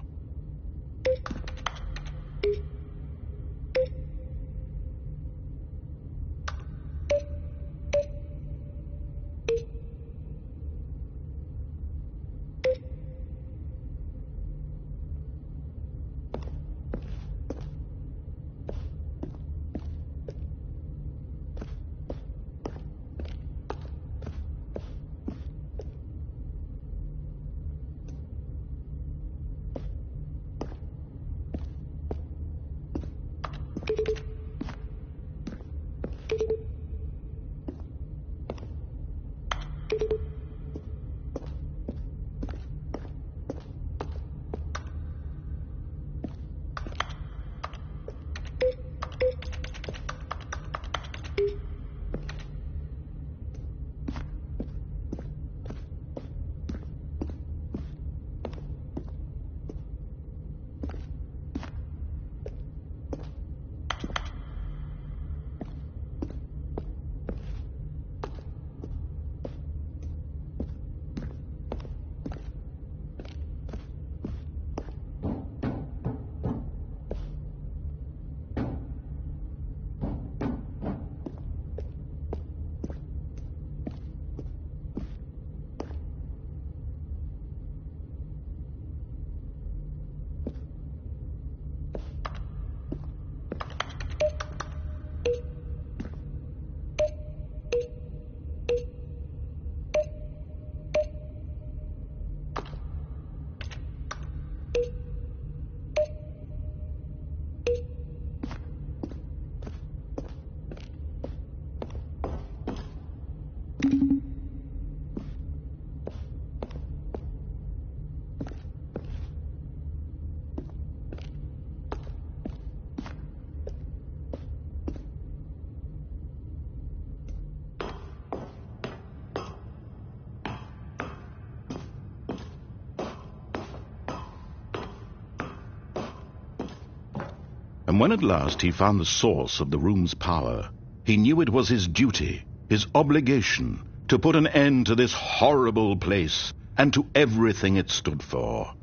And when at last he found the source of the room's power, he knew it was his duty, his obligation, to put an end to this horrible place and to everything it stood for.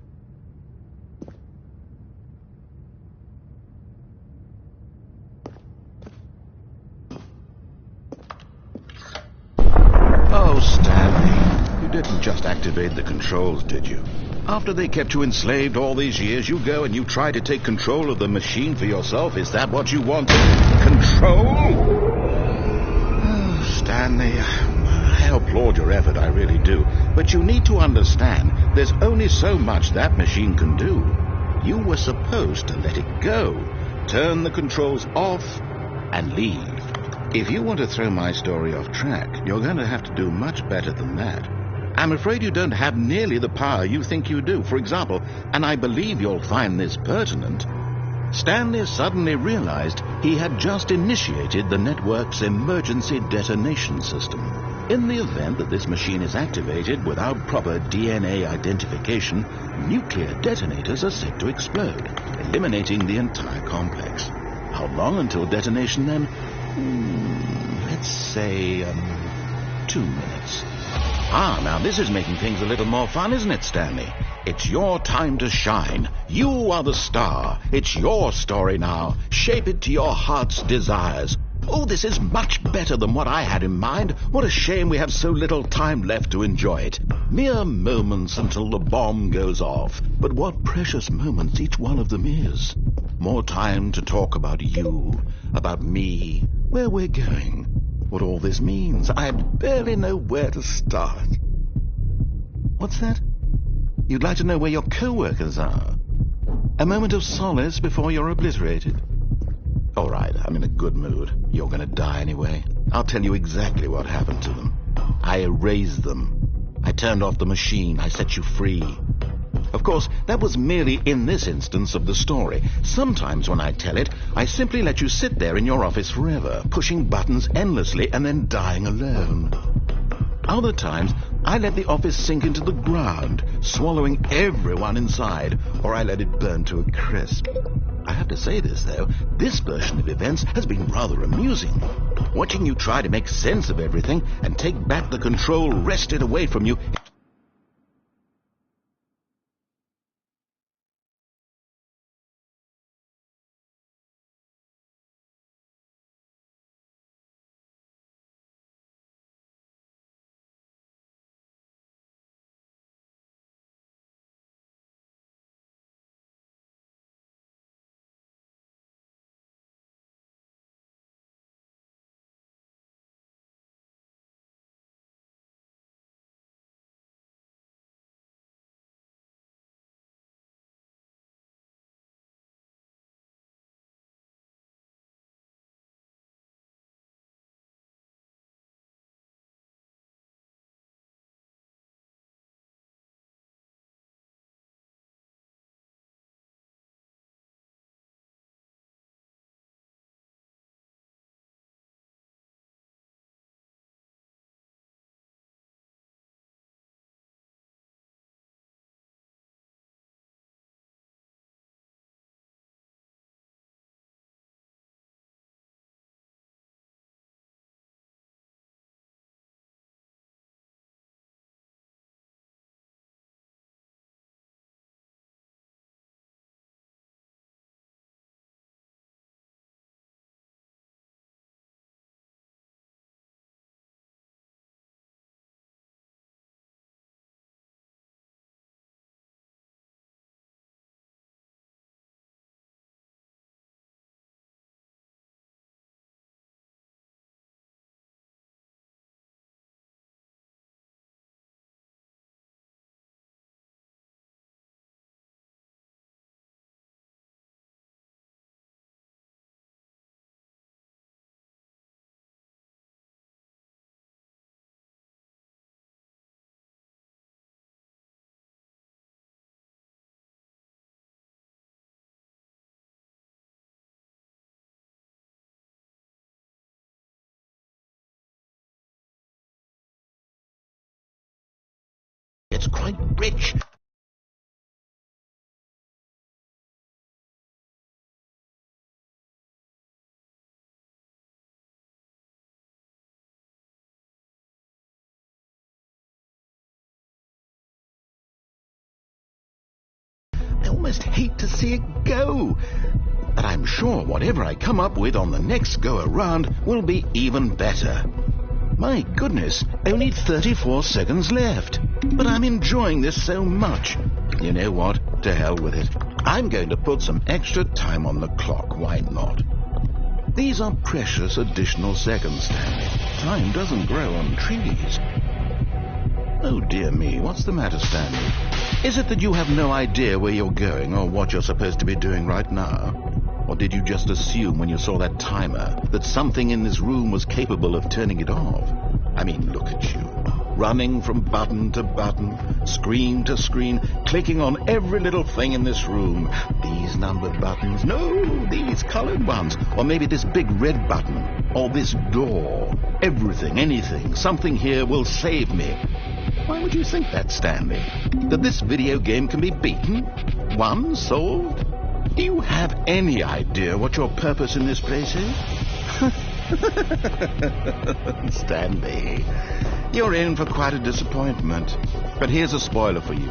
Oh, Stanley, you didn't just activate the controls, did you? After they kept you enslaved all these years, you go and you try to take control of the machine for yourself? Is that what you wanted? Control? Oh, Stanley, I applaud your effort, I really do. But you need to understand, there's only so much that machine can do. You were supposed to let it go, turn the controls off, and leave. If you want to throw my story off track, you're going to have to do much better than that. I'm afraid you don't have nearly the power you think you do. For example, and I believe you'll find this pertinent, Stanley suddenly realized he had just initiated the network's emergency detonation system. In the event that this machine is activated without proper DNA identification, nuclear detonators are set to explode, eliminating the entire complex. How long until detonation then? Let's say 2 minutes. Ah, now this is making things a little more fun, isn't it, Stanley? It's your time to shine. You are the star. It's your story now. Shape it to your heart's desires. Oh, this is much better than what I had in mind. What a shame we have so little time left to enjoy it. Mere moments until the bomb goes off. But what precious moments each one of them is. More time to talk about you, about me, where we're going, what all this means. I barely know where to start. What's that? You'd like to know where your co-workers are? A moment of solace before you're obliterated? All right, I'm in a good mood. You're going to die anyway. I'll tell you exactly what happened to them. I erased them. I turned off the machine. I set you free. Of course, that was merely in this instance of the story. Sometimes when I tell it, I simply let you sit there in your office forever, pushing buttons endlessly and then dying alone. Other times, I let the office sink into the ground, swallowing everyone inside, or I let it burn to a crisp. I have to say this, though, this version of events has been rather amusing. Watching you try to make sense of everything and take back the control wrested away from you... It's quite rich. almost hate to see it go. But I'm sure whatever I come up with on the next go-around will be even better. My goodness, only 34 seconds left. But I'm enjoying this so much. You know what? To hell with it. I'm going to put some extra time on the clock. Why not? These are precious additional seconds, Stanley. Time doesn't grow on trees. Oh, dear me. What's the matter, Stanley? Is it that you have no idea where you're going or what you're supposed to be doing right now? Or did you just assume when you saw that timer that something in this room was capable of turning it off? I mean, look at you. Running from button to button, screen to screen, clicking on every little thing in this room. These numbered buttons. No, these colored ones. Or maybe this big red button. Or this door. Everything, anything, something here will save me. Why would you think that, Stanley? That this video game can be beaten? Won? Solved? Do you have any idea what your purpose in this place is? Stanley, you're in for quite a disappointment. But here's a spoiler for you.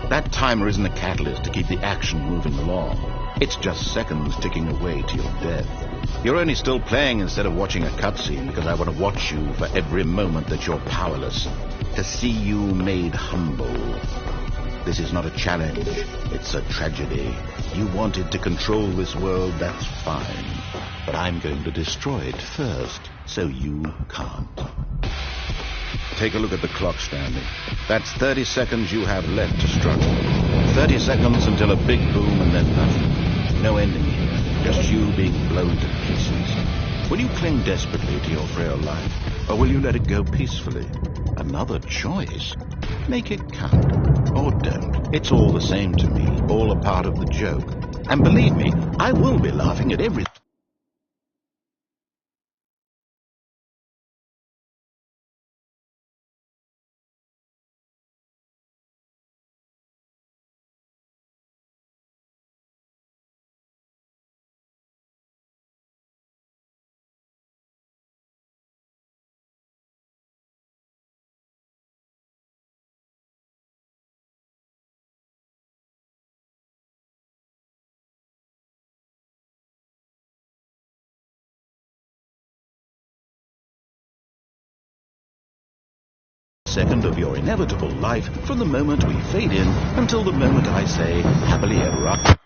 That timer isn't a catalyst to keep the action moving along. It's just seconds ticking away to your death. You're only still playing instead of watching a cutscene because I want to watch you for every moment that you're powerless. To see you made humble. This is not a challenge. It's a tragedy. You wanted to control this world, that's fine. But I'm going to destroy it first, so you can't. Take a look at the clock, Stanley. That's 30 seconds you have left to struggle. 30 seconds until a big boom and then nothing. No ending here. Just you being blown to pieces. Will you cling desperately to your frail life, or will you let it go peacefully? Another choice. Make it count. Or don't. It's all the same to me. All a part of the joke. And believe me, I will be laughing at everything. Second of your inevitable life from the moment we fade in until the moment I say happily ever after.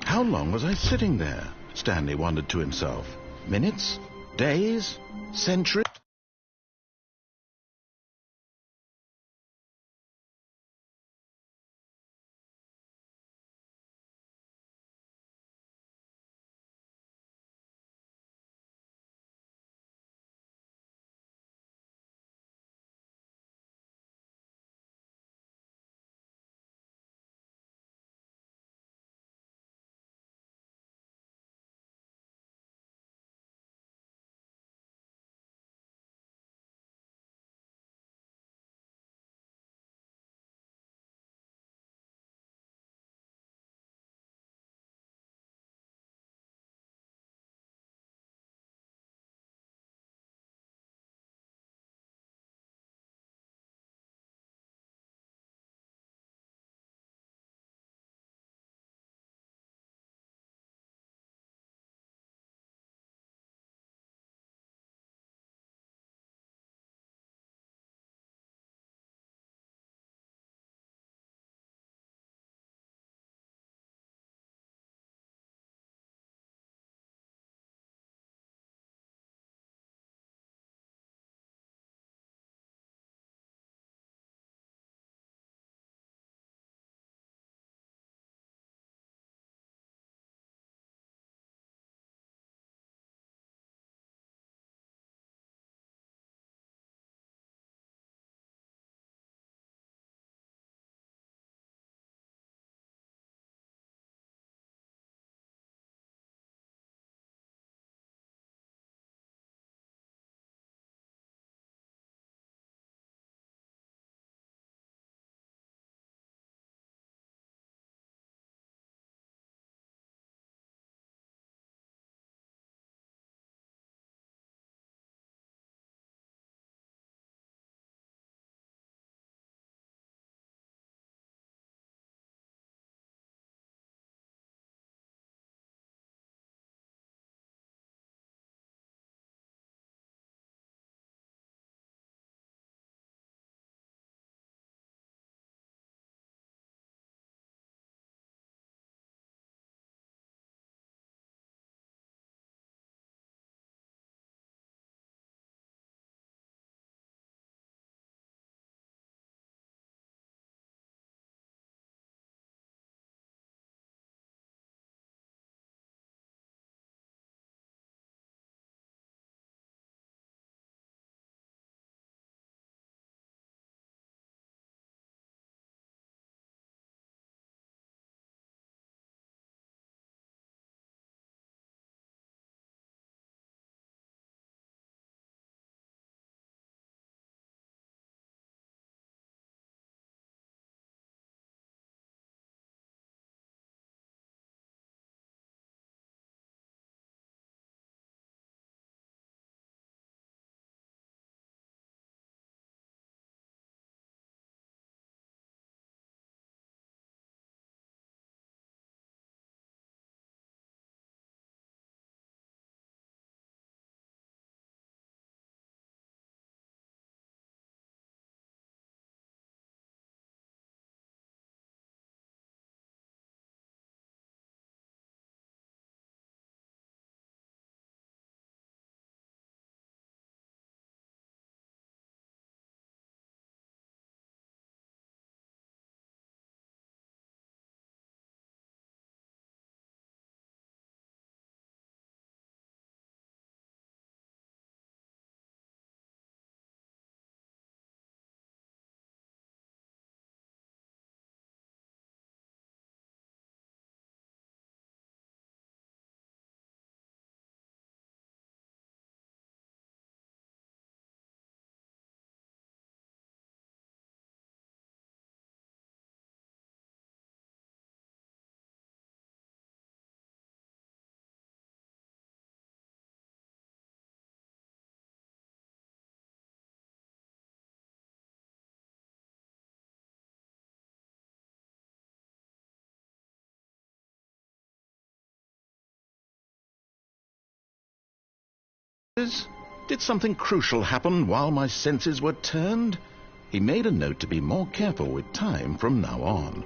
How long was I sitting there? Stanley wondered to himself. Minutes? Days? Centuries? Did something crucial happen while my senses were turned? He made a note to be more careful with time from now on.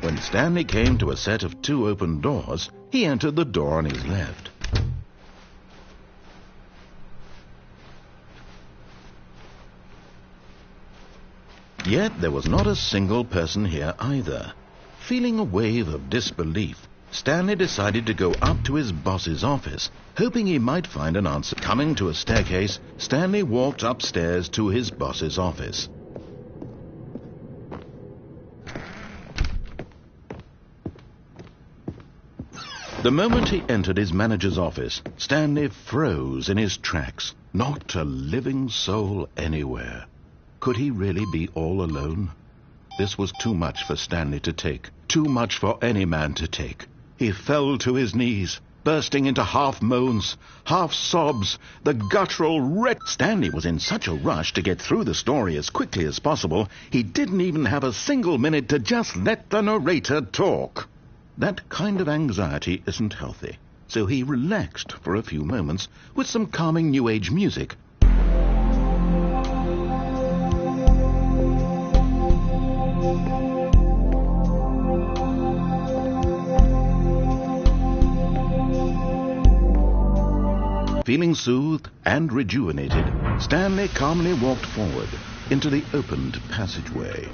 When Stanley came to a set of 2 open doors, he entered the door on his left. Yet there was not a single person here either. Feeling a wave of disbelief, Stanley decided to go up to his boss's office, hoping he might find an answer. Coming to a staircase, Stanley walked upstairs to his boss's office. The moment he entered his manager's office, Stanley froze in his tracks. Not a living soul anywhere. Could he really be all alone? This was too much for Stanley to take. Too much for any man to take. He fell to his knees, bursting into half moans, half sobs, the guttural wreck. Stanley was in such a rush to get through the story as quickly as possible, he didn't even have a single minute to just let the narrator talk. That kind of anxiety isn't healthy, so he relaxed for a few moments with some calming New Age music. Feeling soothed and rejuvenated, Stanley calmly walked forward into the opened passageway.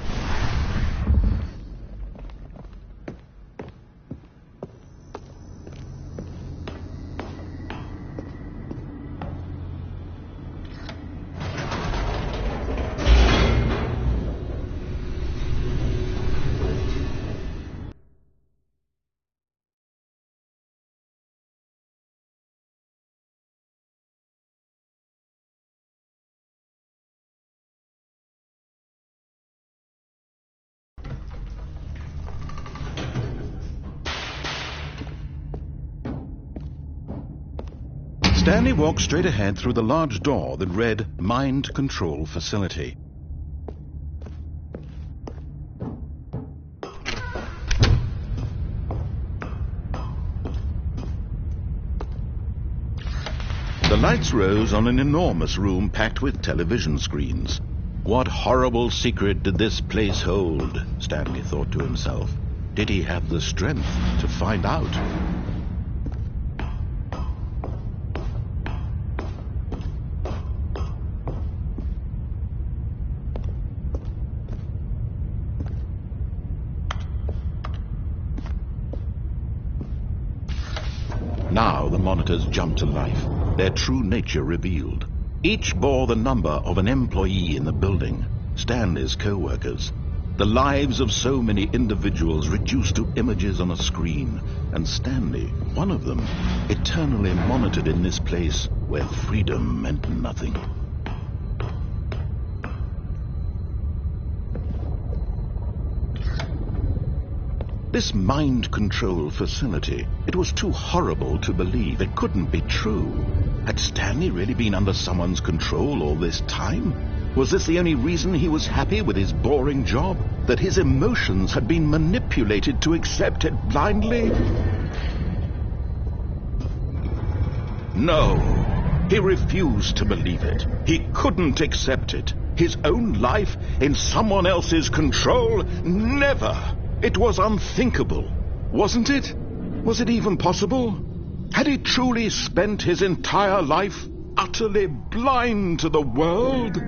Stanley walked straight ahead through the large door that read Mind Control Facility. The lights rose on an enormous room packed with television screens. What horrible secret did this place hold? Stanley thought to himself. Did he have the strength to find out? Now the monitors jumped to life, their true nature revealed. Each bore the number of an employee in the building, Stanley's co-workers. The lives of so many individuals reduced to images on a screen, and Stanley, one of them, eternally monitored in this place where freedom meant nothing. This mind control facility, it was too horrible to believe. It couldn't be true. Had Stanley really been under someone's control all this time? Was this the only reason he was happy with his boring job? That his emotions had been manipulated to accept it blindly? No, he refused to believe it. He couldn't accept it. His own life in someone else's control? Never! It was unthinkable, wasn't it? Was it even possible? Had he truly spent his entire life utterly blind to the world?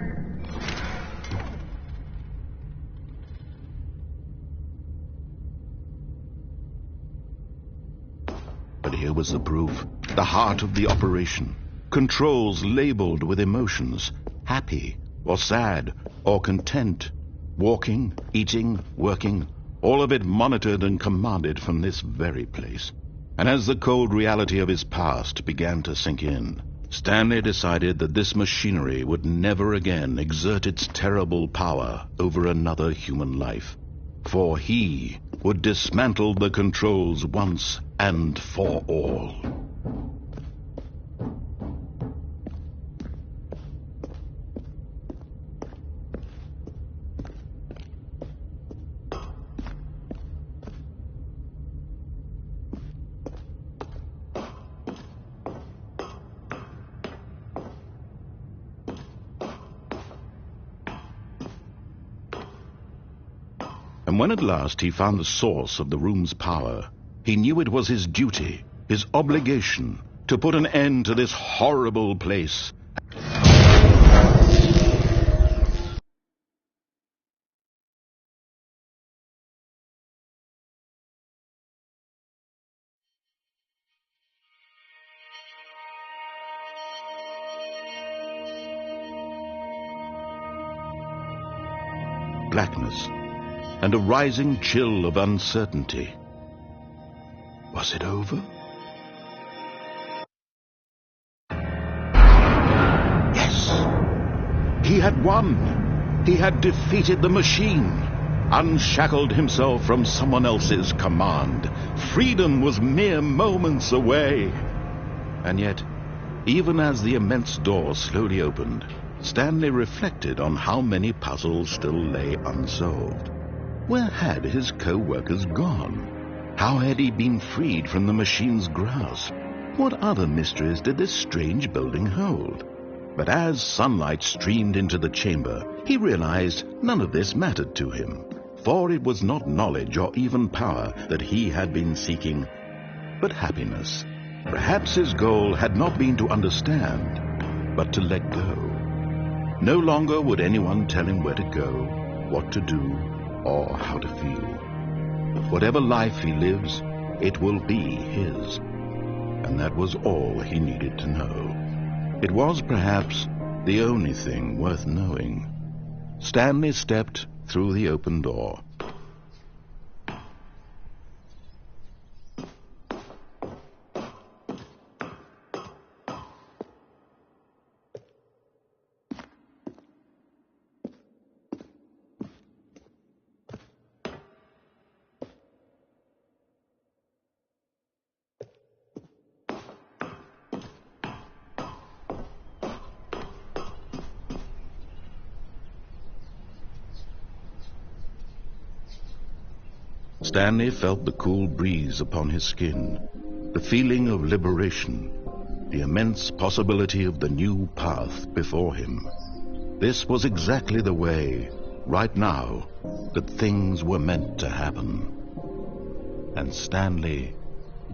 But Here was the proof. The heart of the operation. Controls labeled with emotions. Happy, or sad, or content. Walking, eating, working. All of it monitored and commanded from this very place. And as the cold reality of his past began to sink in, Stanley decided that this machinery would never again exert its terrible power over another human life. For he would dismantle the controls once and for all. And when at last he found the source of the room's power, he knew it was his duty, his obligation, to put an end to this horrible place. Blackness and a rising chill of uncertainty. Was it over? Yes! He had won! He had defeated the machine, unshackled himself from someone else's command. Freedom was mere moments away. And yet, even as the immense door slowly opened, Stanley reflected on how many puzzles still lay unsolved. Where had his co-workers gone? How had he been freed from the machine's grasp? What other mysteries did this strange building hold? But as sunlight streamed into the chamber, he realized none of this mattered to him, for it was not knowledge or even power that he had been seeking, but happiness. Perhaps his goal had not been to understand, but to let go. No longer would anyone tell him where to go, what to do, or how to feel. Whatever life he lives, it will be his. And that was all he needed to know. It was perhaps the only thing worth knowing. Stanley stepped through the open door. Stanley felt the cool breeze upon his skin, the feeling of liberation, the immense possibility of the new path before him. This was exactly the way, right now, that things were meant to happen. And Stanley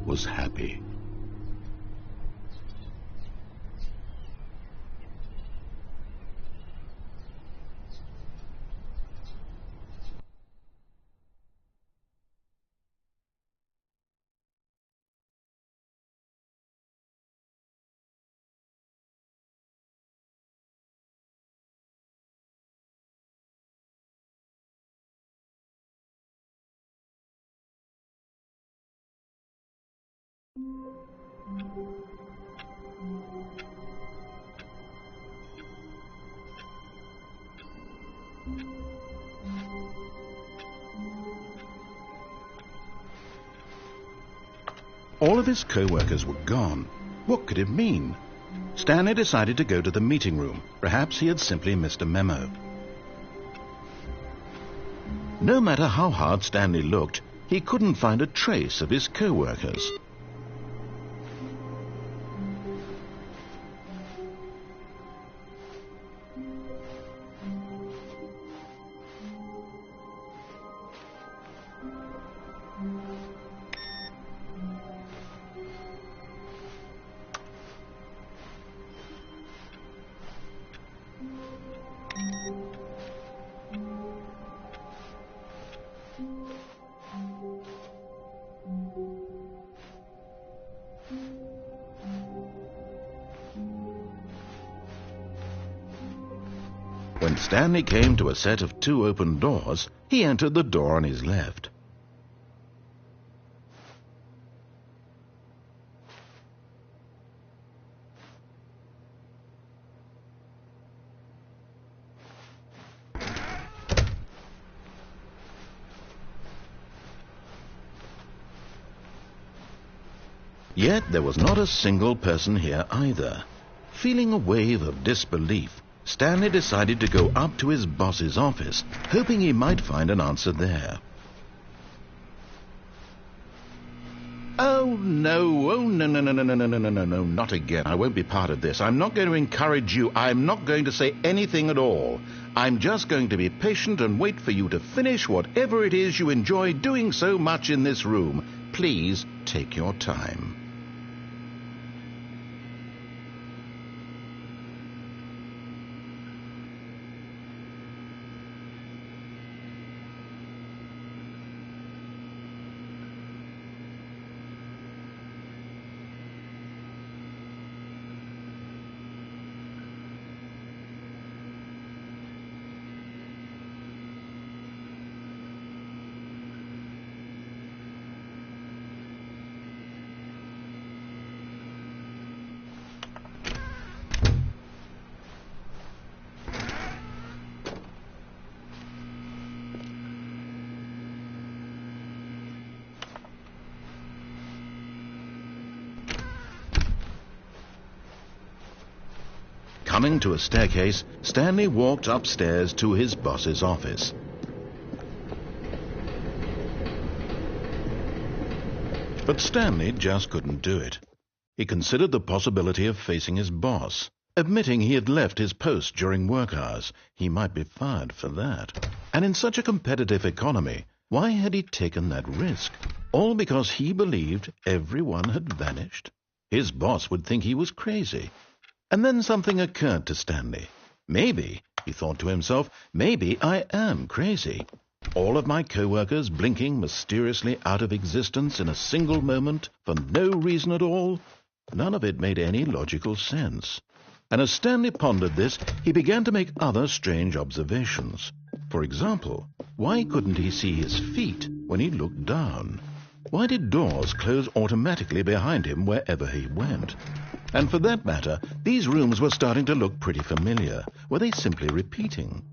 was happy. All of his co-workers were gone. What could it mean? Stanley decided to go to the meeting room. Perhaps he had simply missed a memo. No matter how hard Stanley looked, he couldn't find a trace of his co-workers. When Stanley came to a set of 2 open doors, he entered the door on his left. Yet there was not a single person here either. Feeling a wave of disbelief, Stanley decided to go up to his boss's office, hoping he might find an answer there. Oh, no, no, not again. I won't be part of this. I'm not going to encourage you. I'm not going to say anything at all. I'm just going to be patient and wait for you to finish whatever it is you enjoy doing so much in this room. Please take your time. Coming to a staircase, Stanley walked upstairs to his boss's office. But Stanley just couldn't do it. He considered the possibility of facing his boss. Admitting he had left his post during work hours, he might be fired for that. And in such a competitive economy, why had he taken that risk? All because he believed everyone had vanished? His boss would think he was crazy. And then something occurred to Stanley. Maybe, he thought to himself, maybe I am crazy. All of my co-workers blinking mysteriously out of existence in a single moment for no reason at all. None of it made any logical sense. And as Stanley pondered this, he began to make other strange observations. For example, why couldn't he see his feet when he looked down? Why did doors close automatically behind him wherever he went? And for that matter, these rooms were starting to look pretty familiar. Were they simply repeating?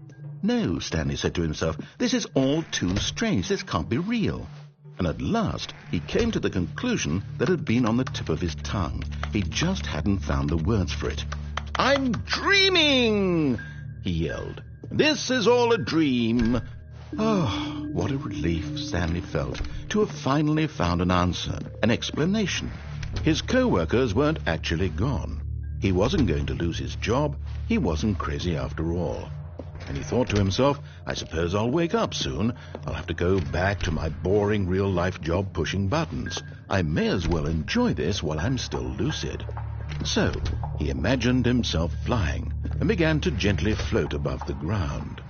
No, Stanley said to himself, this is all too strange. This can't be real. And at last, he came to the conclusion that had been on the tip of his tongue. He just hadn't found the words for it. I'm dreaming, he yelled. This is all a dream. Oh, what a relief Stanley felt to have finally found an answer, an explanation. His co-workers weren't actually gone. He wasn't going to lose his job. He wasn't crazy after all. And he thought to himself, I suppose I'll wake up soon. I'll have to go back to my boring real-life job pushing buttons. I may as well enjoy this while I'm still lucid. So he imagined himself flying and began to gently float above the ground.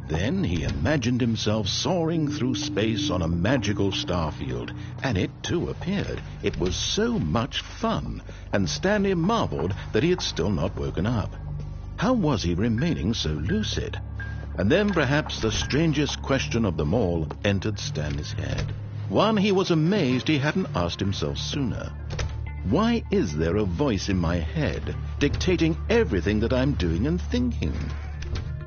Then he imagined himself soaring through space on a magical starfield, and it too appeared. It was so much fun, and Stanley marveled that he had still not woken up. How was he remaining so lucid? And then perhaps the strangest question of them all entered Stanley's head. One he was amazed he hadn't asked himself sooner. Why is there a voice in my head dictating everything that I'm doing and thinking?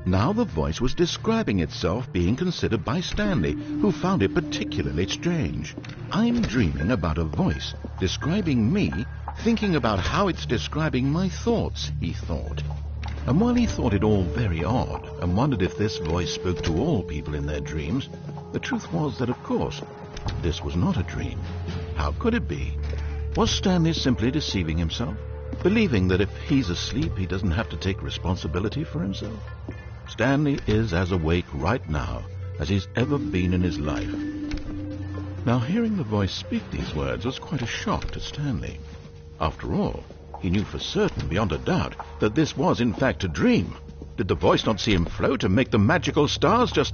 Now the voice was describing itself being considered by Stanley, who found it particularly strange. I'm dreaming about a voice describing me, thinking about how it's describing my thoughts, he thought. And while he thought it all very odd and wondered if this voice spoke to all people in their dreams, the truth was that, of course, this was not a dream. How could it be? Was Stanley simply deceiving himself, believing that if he's asleep he doesn't have to take responsibility for himself? Stanley is as awake right now as he's ever been in his life. Now, hearing the voice speak these words was quite a shock to Stanley. After all, he knew for certain, beyond a doubt, that this was in fact a dream. Did the voice not see him float and make the magical stars just